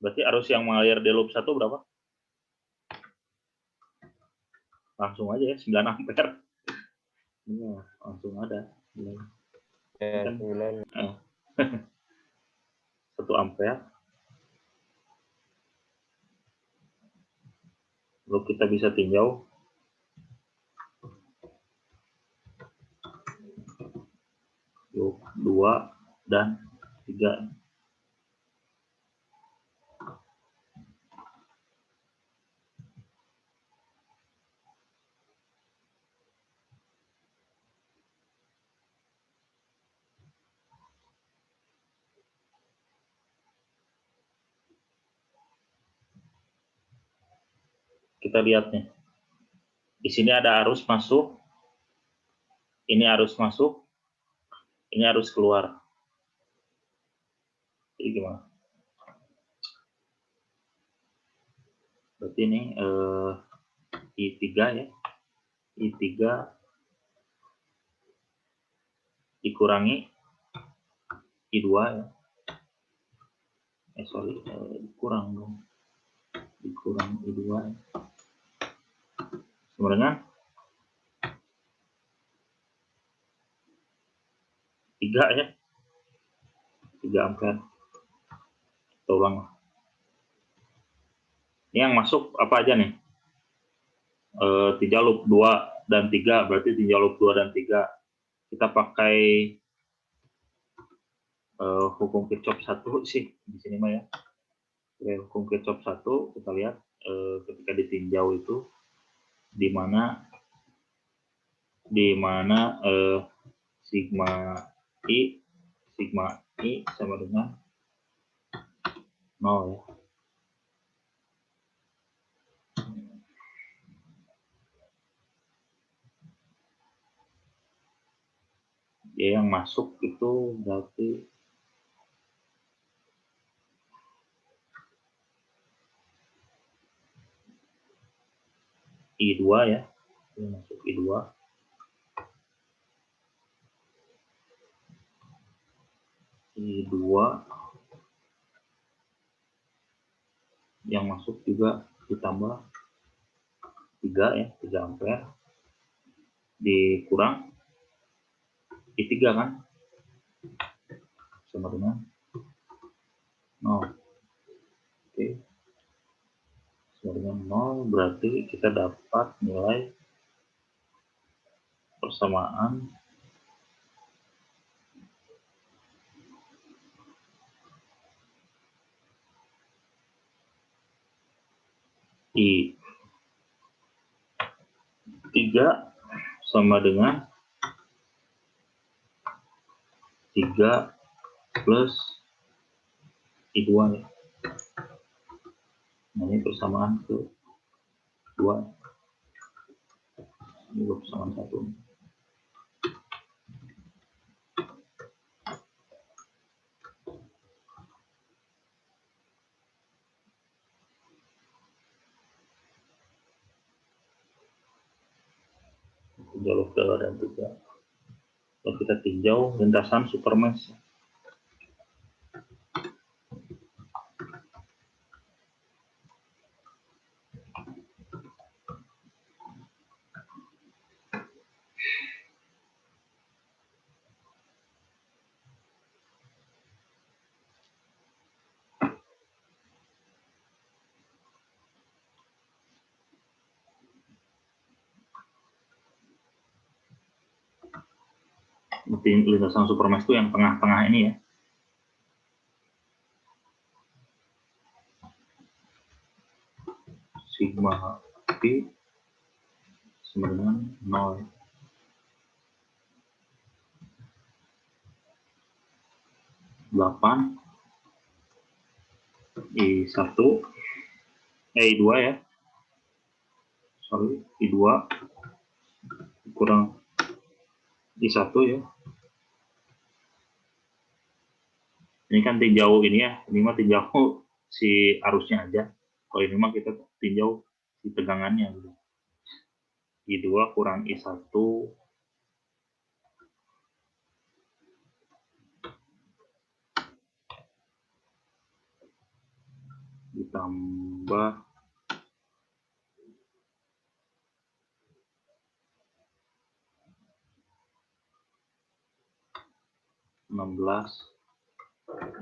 Speaker 1: Berarti arus yang mengalir di loop 1 berapa? Langsung aja ya, 9 ampere. Ini langsung ada.
Speaker 2: Ya,
Speaker 1: Kan
Speaker 2: 9.
Speaker 1: 1 ampere. Lalu kita bisa tinjau loop 2 dan 3. Kita lihat nih. Di sini ada arus masuk. Ini arus masuk. Ini arus keluar. Jadi gimana? Berarti ini I3 ya. I3 dikurangi I2 ya. Dikurang dong. Dikurang I2 ya. Sebenarnya 3 ya. 3 ampere. Kita ulang. Ini yang masuk apa aja nih? 3 loop 2 dan 3, berarti 3 loop 2 dan 3. Kita pakai hukum Kirchhoff 1 sih di sini mah ya. Hukum Kirchhoff 1 kita lihat ketika ditinjau itu di mana sigma I sama dengan 0 ya. Dia yang masuk itu berarti I2 ya. Dia masuk I2. I2 yang masuk juga ditambah 3 ya, 3 ampere dikurang I3 kan sama dengan 0. Oke. Sama dengan 0 berarti kita dapat nilai persamaan I3 sama dengan 3 plus I2 ya. Nah, ini persamaan ke 2. Ini juga persamaan 1. Jalur 2 dan 3. Kalau kita tinjau lintasan supermesh. Lintasan supermesh itu yang tengah-tengah ini ya. Sigma P sama dengan 0. 8 I1 I2 ya. Sorry, I2 kurang I1 ya. Ini kan tinjau ini ya, ini mah tinjau si arusnya aja. Kalau ini mah kita tinjau si tegangannya gitu. I2 kurang I1 ditambah 16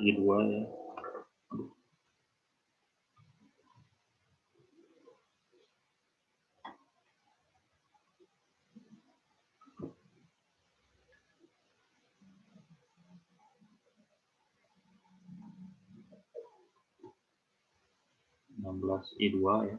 Speaker 1: I2 ya. 16 I2 ya.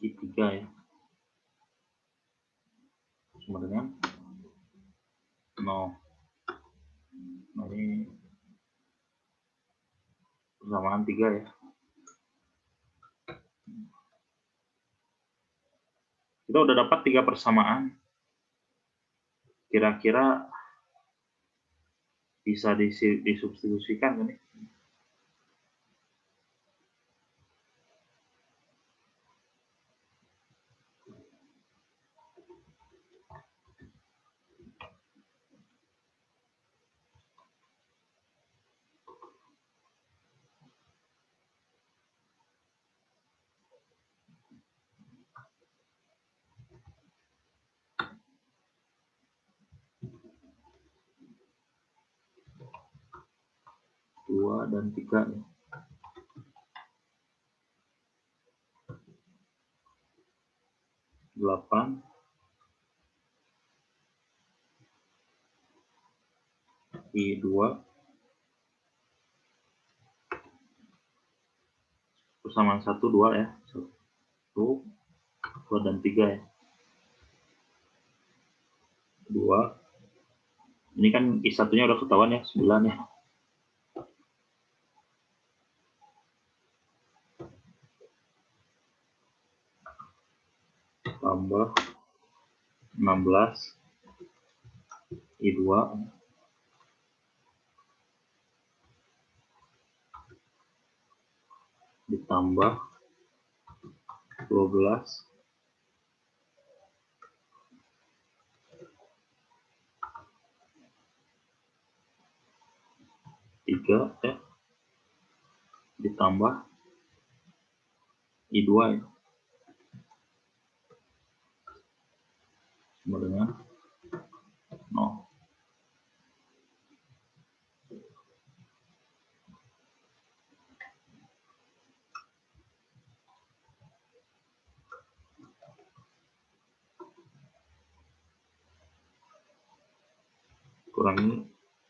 Speaker 1: I3 ya. Sama dengan 0. Nah, ini persamaan 3 ya. Kita udah dapat 3 persamaan. Kira-kira bisa disubstitusikan kan nih? Dua dan 3 ya. 8 I2 persamaan 1 2 ya. 1 2 dan 3 ya. 2. Ini kan I1-nya udah ketahuan ya, 9 ya. Tambah 16 I2 ditambah 12 3 ya, ditambah I2 ya, sama dengan 0. Kurangi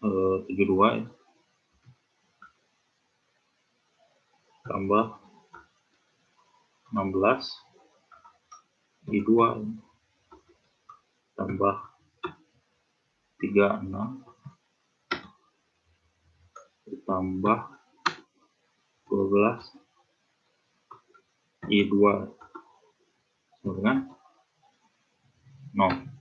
Speaker 1: 72 ya. Tambah 16 I2 ya. Tambah 36 ditambah 12 I2 sama dengan 0.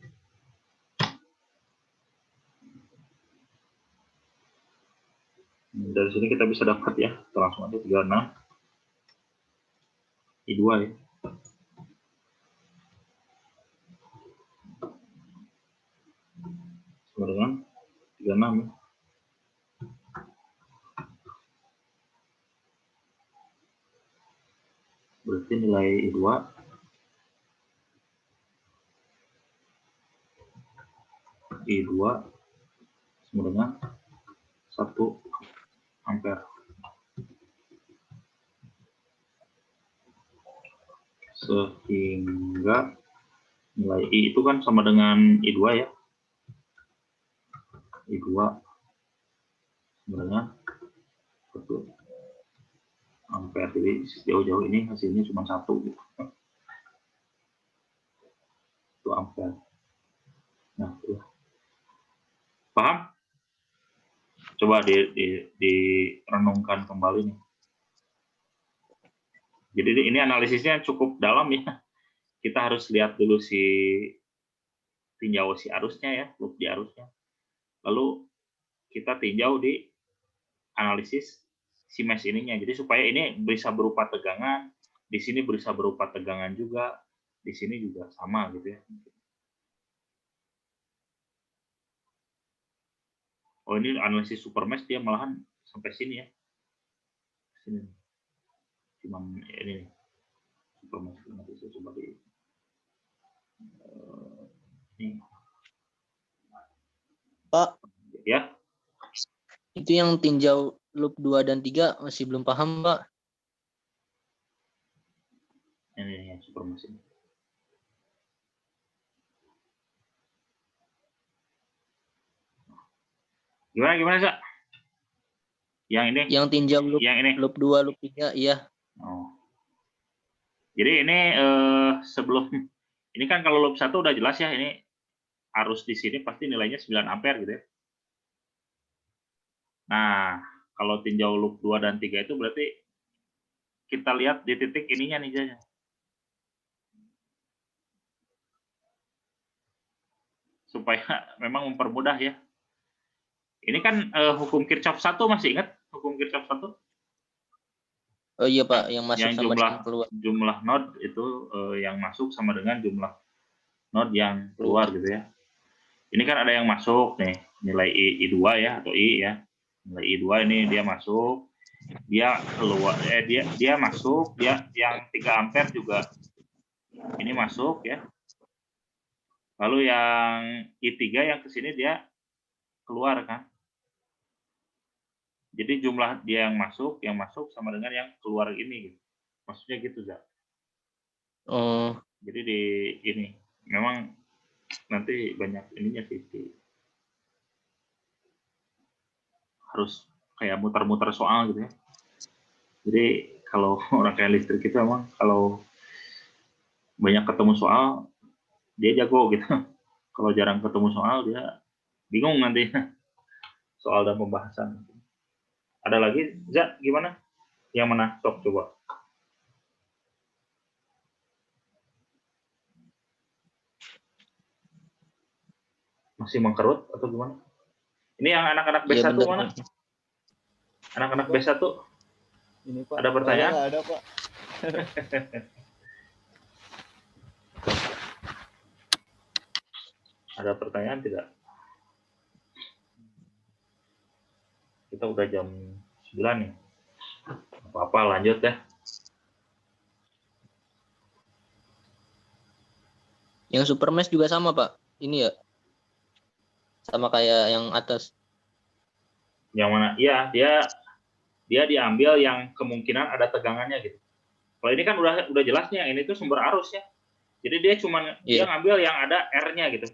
Speaker 1: Dari sini kita bisa dapat ya, kita langsung aja 36 I2 ya. Sama dengan 36 ya. Berarti nilai I2 sama dengan 1 ampere. Sehingga nilai I itu kan sama dengan I2 ya. I2 sama dengan 1 ampere. Jadi jauh-jauh ini hasilnya cuma 1 gitu. 1 ampere. Nah, ya. Paham? Coba direnungkan kembali nih. Jadi ini analisisnya cukup dalam ya. Kita harus lihat dulu tinjau si arusnya ya, loop di arusnya. Lalu kita tinjau di analisis si mesh ininya. Jadi supaya ini bisa berupa tegangan, di sini bisa berupa tegangan juga, di sini juga sama gitu ya. Oh, ini analisis super mesh dia malahan sampai sini ya. Sini. Cuman ini nih. Super mesh nanti saya coba di ini.
Speaker 3: Pak,
Speaker 1: Ya.
Speaker 3: itu yang tinjau loop 2 dan 3 masih belum paham, Pak.
Speaker 1: Ini super mesh ini. Gimana, Zak? Yang ini?
Speaker 3: Yang tinjau loop,
Speaker 1: yang ini?
Speaker 3: Loop 2, loop 3, iya.
Speaker 1: Oh. Jadi ini sebelum, ini kan kalau loop 1 udah jelas ya, ini arus di sini pasti nilainya 9 ampere gitu ya. Nah, kalau tinjau loop 2 dan 3 itu berarti kita lihat di titik ininya nih aja. Supaya memang mempermudah ya. Ini kan hukum Kirchhoff 1 masih ingat hukum Kirchhoff 1?
Speaker 3: Oh iya, Pak, yang masuk
Speaker 1: Yang
Speaker 3: sama dengan keluar.
Speaker 1: jumlah node itu yang masuk sama dengan jumlah node yang keluar gitu ya. Ini kan ada yang masuk nih, nilai I2 ya atau I ya. Nilai I2 ini dia masuk, dia keluar dia masuk, dia yang 3 ampere juga ini masuk ya. Lalu yang I3 yang ke sini dia keluar kan. Jadi jumlah dia yang masuk sama dengan yang keluar ini gitu. Maksudnya gitu, Zak.
Speaker 3: Oh,
Speaker 1: Jadi di ini memang nanti banyak ininya sih. Harus kayak muter-muter soal gitu ya. Jadi kalau orang kayak listrik itu emang kalau banyak ketemu soal dia jago gitu. Kalau jarang ketemu soal dia bingung nanti soal dan pembahasan. Ada lagi, Zak, gimana? Yang mana? Sok coba. Masih mengkerut atau gimana? Ini yang anak-anak B1
Speaker 3: iya,
Speaker 1: mana? Anak-anak B1
Speaker 4: Ini Pak.
Speaker 1: ada pertanyaan?
Speaker 4: Ada Pak.
Speaker 1: Ada pertanyaan tidak? Kita udah jam 9 nih. Apa-apa lanjut ya.
Speaker 3: Yang super mesh juga sama, Pak. Ini ya. Sama kayak yang atas.
Speaker 1: Yang mana? Iya, dia diambil yang kemungkinan ada tegangannya gitu. Kalau ini kan udah jelasnya, ini tuh sumber arus ya. Jadi dia cuma dia ngambil yang ada R-nya gitu.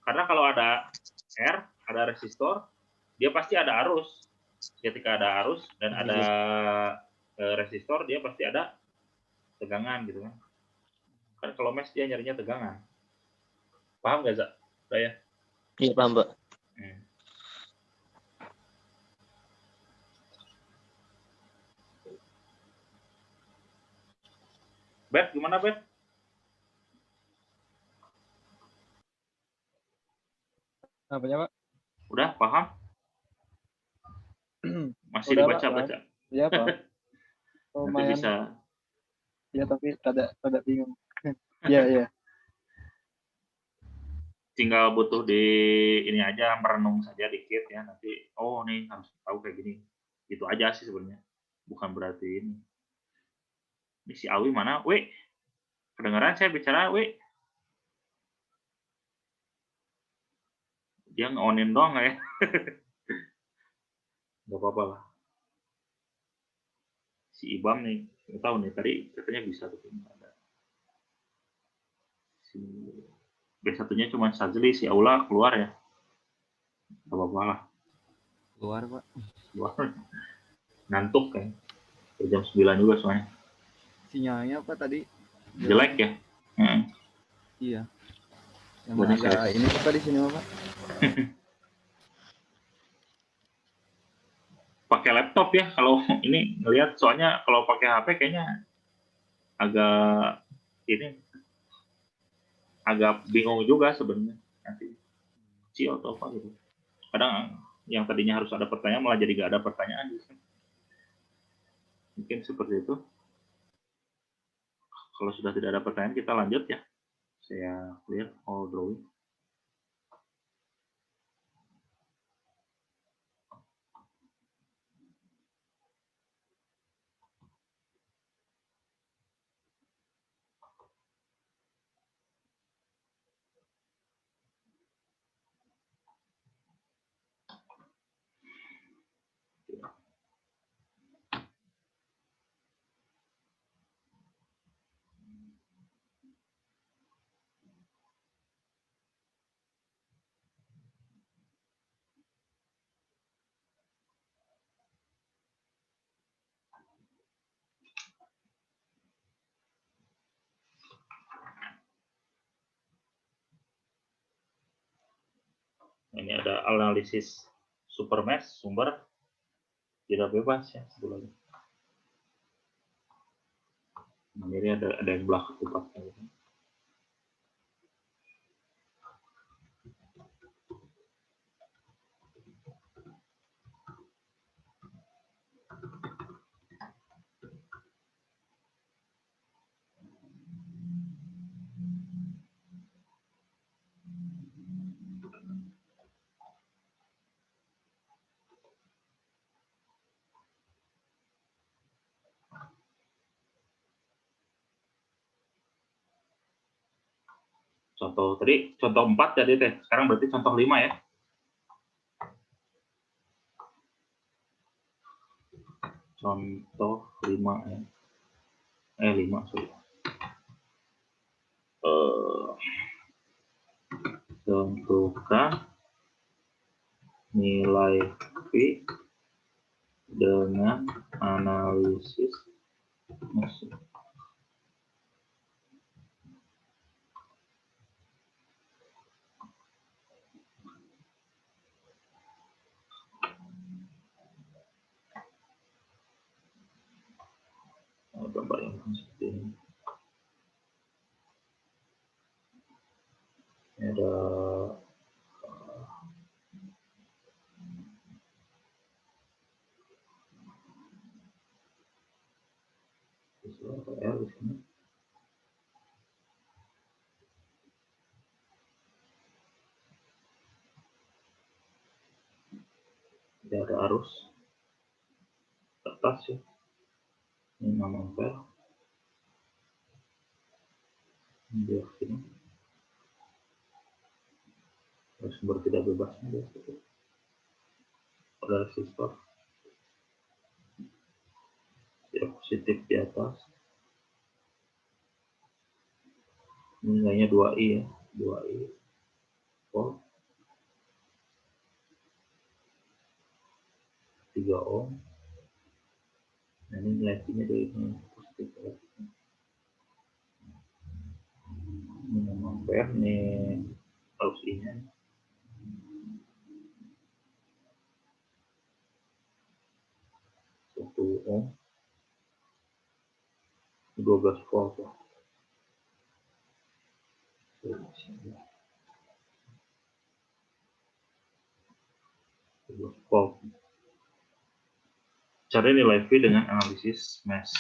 Speaker 1: Karena kalau ada R, ada resistor, dia pasti ada arus. Ketika ada arus dan ada resistor, dia pasti ada tegangan gitu kan. Kan kalau mes dia nyarinya tegangan. Paham nggak, Za? Saya?
Speaker 3: Iya, paham, Pak.
Speaker 1: Bet, gimana Bet?
Speaker 4: Apanya, Pak?
Speaker 1: Udah paham? Masih
Speaker 4: Udah, Pak,
Speaker 1: dibaca-baca?
Speaker 4: Iya, Pak.
Speaker 1: Nanti
Speaker 4: Lumayan.
Speaker 1: bisa.
Speaker 4: Ya, tapi rada bingung. Iya.
Speaker 1: Tinggal butuh di ini aja, merenung saja dikit ya, nanti oh nih harus tahu kayak gini, gitu aja sih sebenarnya, bukan berarti ini si Awi mana, weh kedengeran saya bicara, weh dia nge-onin doang ya. Gak apa-apa lah, si Ibam nih nggak tahu nih tadi katanya bisa tuh ada si B1-nya cuma Sajli, si Aula keluar ya, gak apa-apa lah,
Speaker 4: Keluar, Pak.
Speaker 1: keluar ngantuk kan, jam 9 juga soalnya.
Speaker 4: Sinyalnya apa tadi?
Speaker 1: Jelek ya.
Speaker 4: Iya. Yang
Speaker 1: Banyak
Speaker 4: agak
Speaker 1: saya.
Speaker 4: ini apa di sini, Pak?
Speaker 1: Pakai laptop ya kalau ini ngelihat, soalnya kalau pakai HP kayaknya agak ini agak bingung juga sebenarnya nanti kecil atau apa gitu. Kadang yang tadinya harus ada pertanyaan malah jadi gak ada pertanyaan gitu. Mungkin seperti itu. Kalau sudah tidak ada pertanyaan kita lanjut ya. Saya clear all drawing. Ini ada analisis supermesh, sumber tidak bebas ya sebelumnya. Nah, ini ada yang belah ketupatnya. Gitu. Contoh tadi contoh 4 jadi teh. Sekarang berarti contoh 5 ya. Contoh 5 ya. 5 sorry. Tentukan nilai V dengan analisis mesin. Gambar yang seperti ini. Ada L di sini. Tidak ada arus atas ya. Ini 6 ampere. Dia sini. Sumber tidak bebasnya dia. Ada resistor. Ya, positif di atas. Nilainya 2i ya. 2i. Volt. 3 ohm. Nah, ini nilai P-nya dari ini positif ya. Ini 6 ampere, ini arus I-nya. 1 ohm. 12 volt ya. 12 volt. Cari nilai V dengan analisis mesh.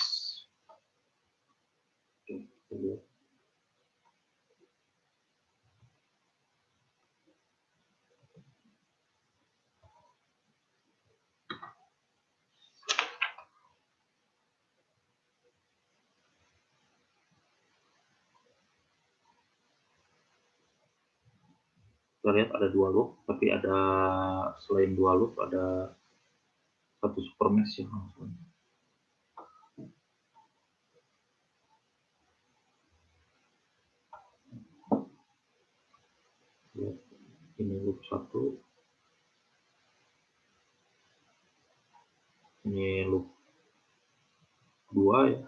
Speaker 1: Oke, kita lihat. Kita lihat ada 2 loop, tapi ada selain 2 loop ada 1 super mesh ya langsung. Lihat, ini loop 1, ini loop 2 ya.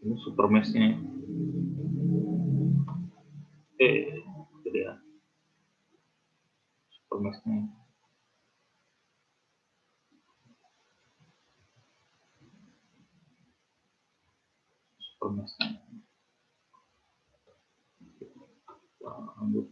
Speaker 1: Ini super mesh-nya. Gitu ya. Super mesh-nya. Super mesh-nya. Lanjut.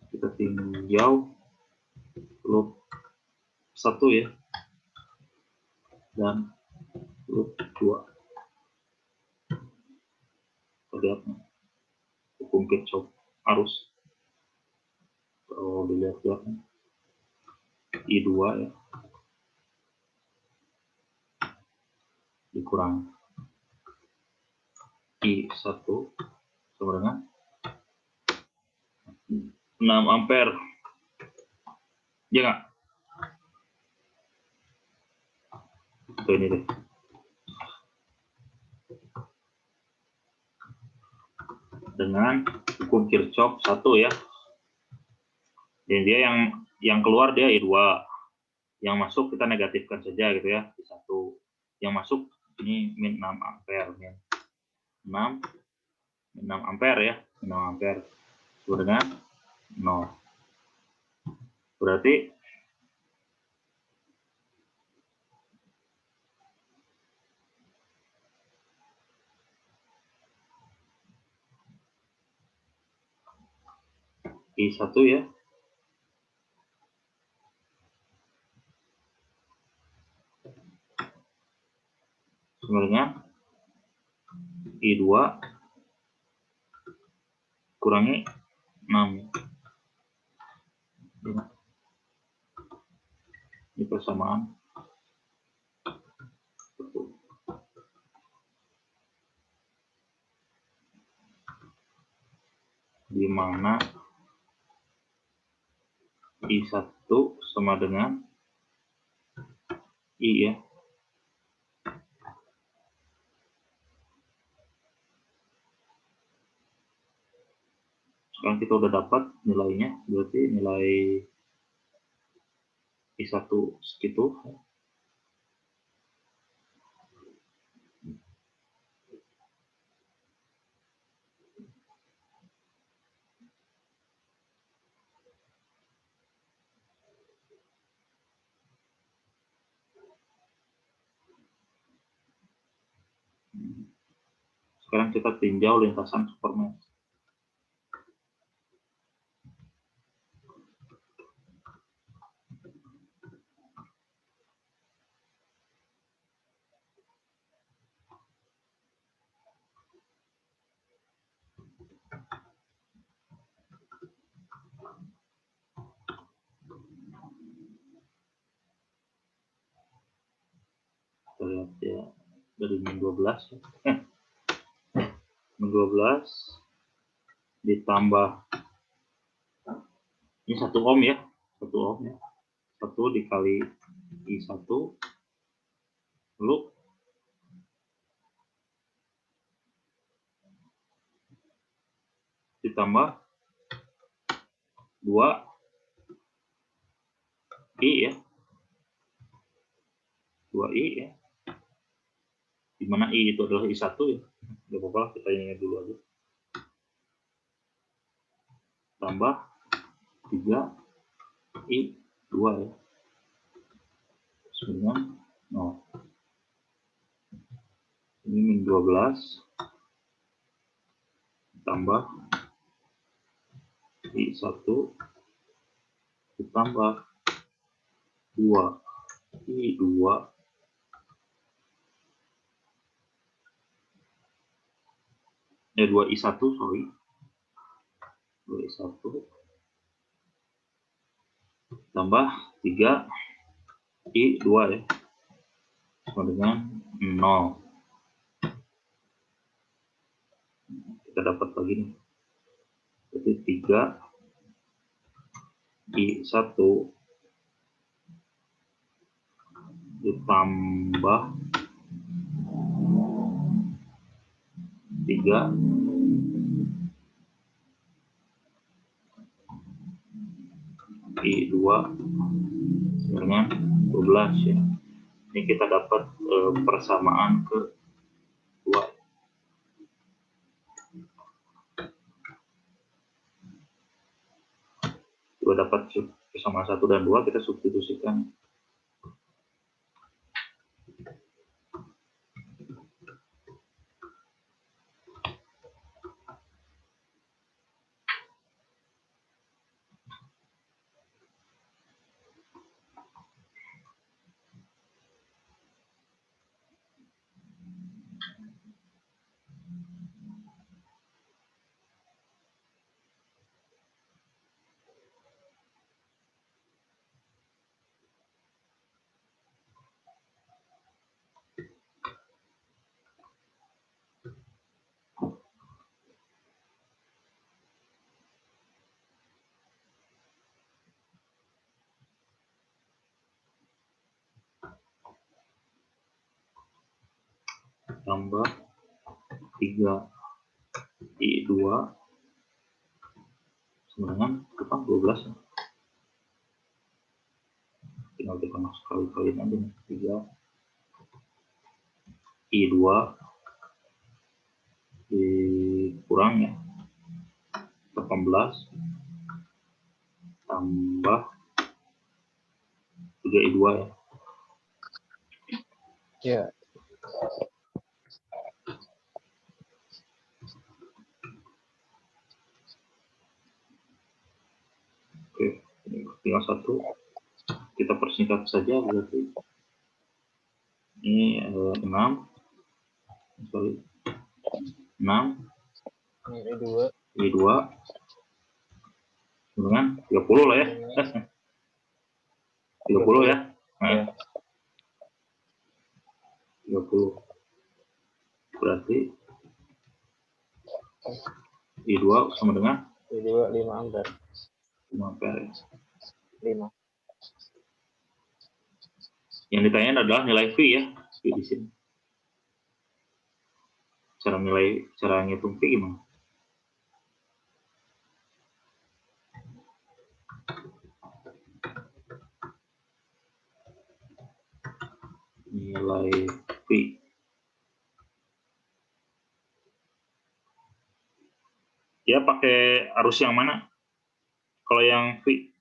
Speaker 1: Kita tinjau loop 1 ya, dan loop 2. Kita lihat hukum Kirchhoff arus. Kalau dilihat-lihat I2 ya, dikurang I1 sama dengan 6 ampere. Ya nggak? Tuh ini deh. Dengan hukum Kirchhoff 1 ya. Dan dia yang keluar dia I2. Yang masuk kita negatifkan saja gitu ya, I1. Yang masuk ini min 6 ampere, min 6 ampere ya, 6 ampere sama dengan 0. Berarti I1 ya, sama dengan I2 kurangi 6. Ini persamaan. Di mana I1 sama dengan I ya. Sekarang kita udah dapat nilainya, berarti nilai I1 segitu. Sekarang kita tinjau lintasan supermesh. Kita lihat ya dari min 12 ya. Min 12 ditambah ini 1 ohm ya, 1 ohm ya, 1 dikali I1 lalu ditambah 2 I ya, 2 I ya, dimana I itu adalah I1 ya, nggak apa-apa kita ini dulu aja, tambah 3 I2 ya, dengan 0. Ini min 12 tambah I1 ditambah 2 I2 2 I1 sorry, 2 I1 tambah 3 I2 ya, sama dengan 0. Kita dapat lagi nih, jadi 3 I1 ditambah 3 I2 dengan 12 ya. Ini kita dapat persamaan kedua. Kita dapat persamaan 1 dan 2, kita substitusikan. Tambah 3 I2 sama dengan 12 ya. Tinggal kita masuk kali-kaliin aja nih, 3 I2 dikurang ya 18 tambah 3 I2 ya.
Speaker 2: Ya.
Speaker 1: Oke, ini tinggal 1. Kita persingkat saja berarti. Ini 6. Sorry. 6
Speaker 2: Ini 2.
Speaker 1: I2 dengan 30 lah ya. 30 ya. Nah, 30. Berarti I2 sama dengan
Speaker 2: I2 5 ampere.
Speaker 1: 5 ampere.
Speaker 2: 5.
Speaker 1: Yang ditanya adalah nilai V ya, V di sini. Cara ngitung V gimana? Nilai V. Ya pakai arus yang mana? Kalau yang V.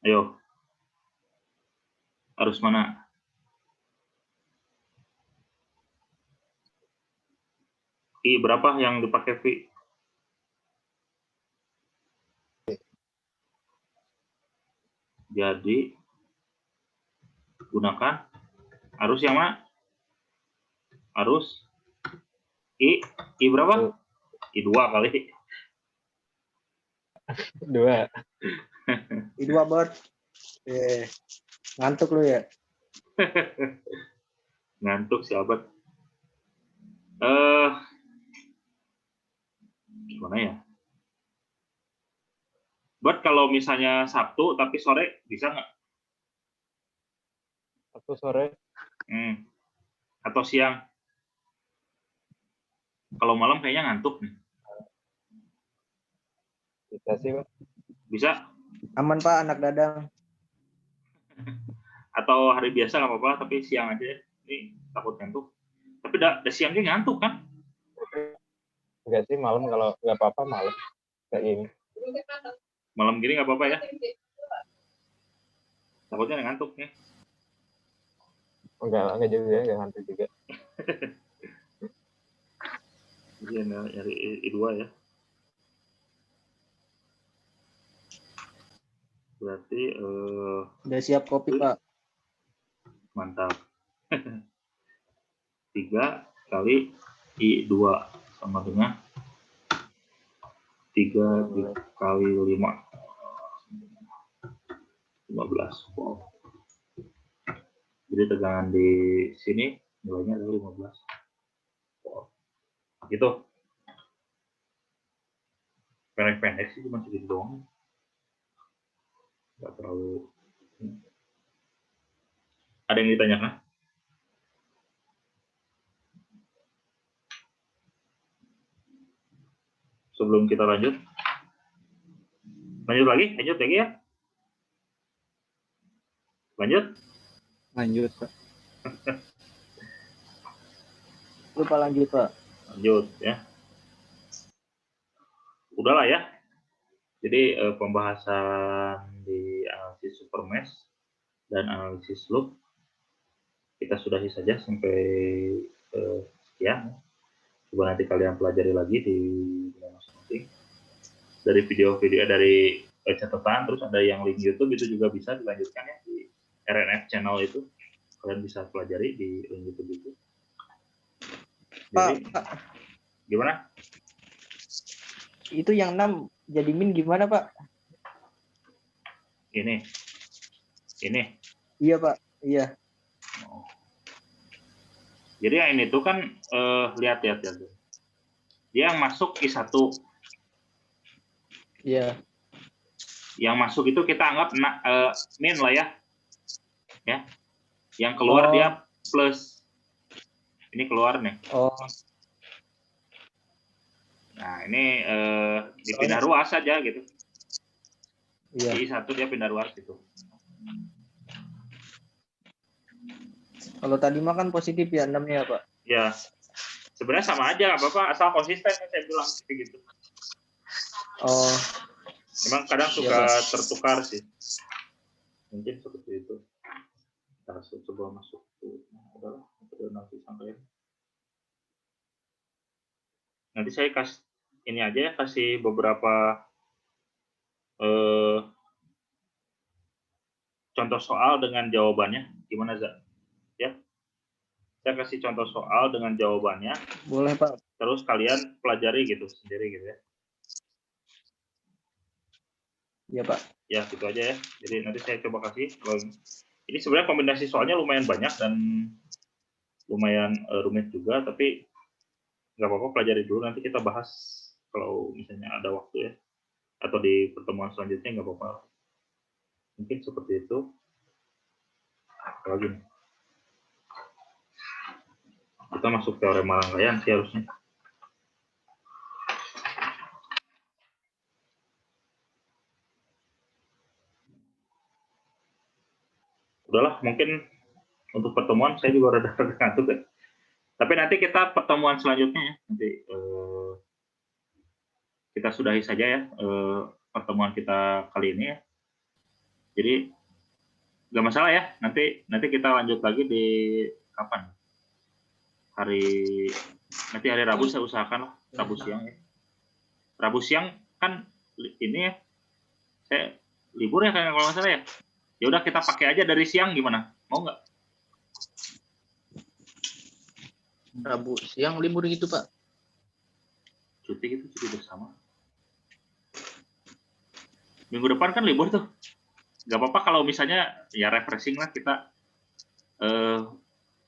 Speaker 1: Ayo. Arus mana? I berapa yang dipakai V? Jadi gunakan arus yang mana? Arus I berapa? I2 kali.
Speaker 2: 2.
Speaker 5: I2 Bert. Ngantuk lu ya?
Speaker 1: Ngantuk sahabat. Gimana ya? Buat kalau misalnya Sabtu tapi sore bisa nggak?
Speaker 2: Sabtu sore.
Speaker 1: Atau siang? Kalau malam kayaknya ngantuk nih.
Speaker 2: Bisa sih, Pak.
Speaker 1: Bisa?
Speaker 5: Aman Pak, anak dadang.
Speaker 1: Atau hari biasa nggak apa-apa, tapi siang aja ya. Ini takut ngantuk. Tapi udah siangnya ngantuk kan?
Speaker 2: Enggak sih, malam kalau nggak apa-apa malam. Kayak gini.
Speaker 1: Malam gini nggak apa-apa ya? Takutnya ngantuk nih.
Speaker 2: Enggak juga, enggak ngantuk juga.
Speaker 1: Jadi nyari I2 ya. Berarti
Speaker 5: Udah siap kopi Pak.
Speaker 1: mantap. 3 kali I2 sama dengan 3 kali 5. 15. Wow. Jadi tegangan di sini nilainya adalah 15. Wow. Gitu. Pendek-pendek sih, cuma segitu doang. Nggak terlalu. Ada yang ditanyakan? Sebelum kita lanjut lagi ya.
Speaker 4: Lanjut, Pak.
Speaker 5: Lupa lanjut Pak.
Speaker 1: Lanjut ya. Udahlah ya. Jadi pembahasan di analisis supermesh dan analisis loop kita sudahi saja sampai sekian. Coba nanti kalian pelajari lagi di masing-masing. Dari video-video dari catatan, terus ada yang link YouTube itu juga bisa dilanjutkan ya di RNF channel itu. Kalian bisa pelajari di link YouTube itu. Jadi,
Speaker 5: Pak,
Speaker 1: gimana?
Speaker 5: itu yang 6 jadi min gimana Pak?
Speaker 1: Ini.
Speaker 5: Iya Pak, iya.
Speaker 1: Oh. Jadi yang ini tuh kan lihat. Dia yang masuk I1.
Speaker 5: Iya.
Speaker 1: Yang masuk itu kita anggap min lah ya. Ya. Yang keluar dia plus. Ini keluar nih.
Speaker 5: Oh.
Speaker 1: Nah, ini dipindah ruas saja gitu.
Speaker 5: Iya.
Speaker 1: Di I1 dia pindah ruas gitu.
Speaker 5: Kalau tadi mah kan positif ya 6-nya Pak.
Speaker 1: Ya. Sebenarnya sama aja, Bapak asal konsisten saya bilang gitu.
Speaker 5: Oh.
Speaker 1: Memang kadang suka tertukar sih. Mungkin seperti itu. Kita coba masuk ke udahlah, nanti sampai. Nanti saya kasih ini aja ya, kasih beberapa contoh soal dengan jawabannya. Gimana, Za? Ya. Saya kasih contoh soal dengan jawabannya.
Speaker 5: Boleh Pak.
Speaker 1: Terus kalian pelajari gitu sendiri gitu ya.
Speaker 5: Iya Pak.
Speaker 1: Ya, gitu aja ya. Jadi nanti saya coba kasih. Ini sebenarnya kombinasi soalnya lumayan banyak dan lumayan rumit juga, tapi nggak apa-apa, pelajari dulu. Nanti kita bahas kalau misalnya ada waktu ya. Atau di pertemuan selanjutnya nggak apa-apa. Mungkin seperti itu. Lagi nih. Kita masuk teorema rangkaian sih harusnya. Udahlah, mungkin untuk pertemuan saya juga rada ngantuk ya. Tapi nanti kita pertemuan selanjutnya ya. Nanti kita sudahi saja ya pertemuan kita kali ini ya. Jadi nggak masalah ya. Nanti kita lanjut lagi di kapan? Nanti hari Rabu saya usahakan lah, Rabu siang ya. Rabu siang kan ini ya, saya libur ya kalau nggak salah ya. Ya udah kita pakai aja dari siang, gimana? Mau nggak?
Speaker 3: Rabu siang libur gitu Pak.
Speaker 1: Cuti bersama. Minggu depan kan libur tuh. Nggak apa-apa kalau misalnya ya refreshing lah kita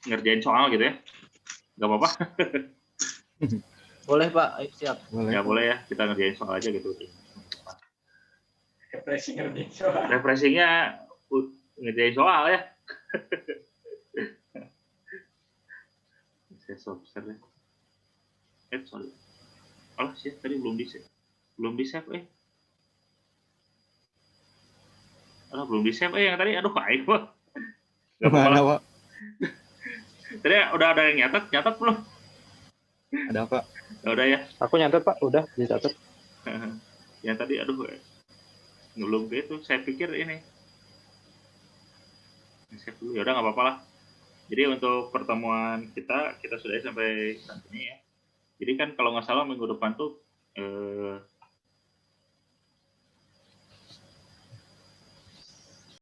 Speaker 1: ngerjain soal gitu ya. Nggak apa-apa.
Speaker 3: Boleh Pak, ayo siap.
Speaker 4: Boleh.
Speaker 1: Ya
Speaker 4: Pak.
Speaker 1: boleh ya, kita ngerjain soal aja gitu.
Speaker 5: Refreshing ngerjain soal.
Speaker 1: Refreshingnya ngerjain soal ya. Saya share ya. Sorry. Alah sih tadi belum di save. Belum di save Alah belum di save yang tadi. Aduh aing mah. Gak apa-apa
Speaker 4: Mana,
Speaker 1: lah.
Speaker 4: Pak?
Speaker 1: Tadi udah ada yang nyatet belum?
Speaker 4: Ada, Pak.
Speaker 1: Ya udah ya.
Speaker 2: Aku nyatet Pak, udah dicatat.
Speaker 1: Yang tadi aduh belum gitu. Saya pikir ini. Save dulu. Ya udah nggak apa-apa lah. Jadi untuk pertemuan kita sudah sampai saat ini ya. Jadi kan kalau nggak salah minggu depan tuh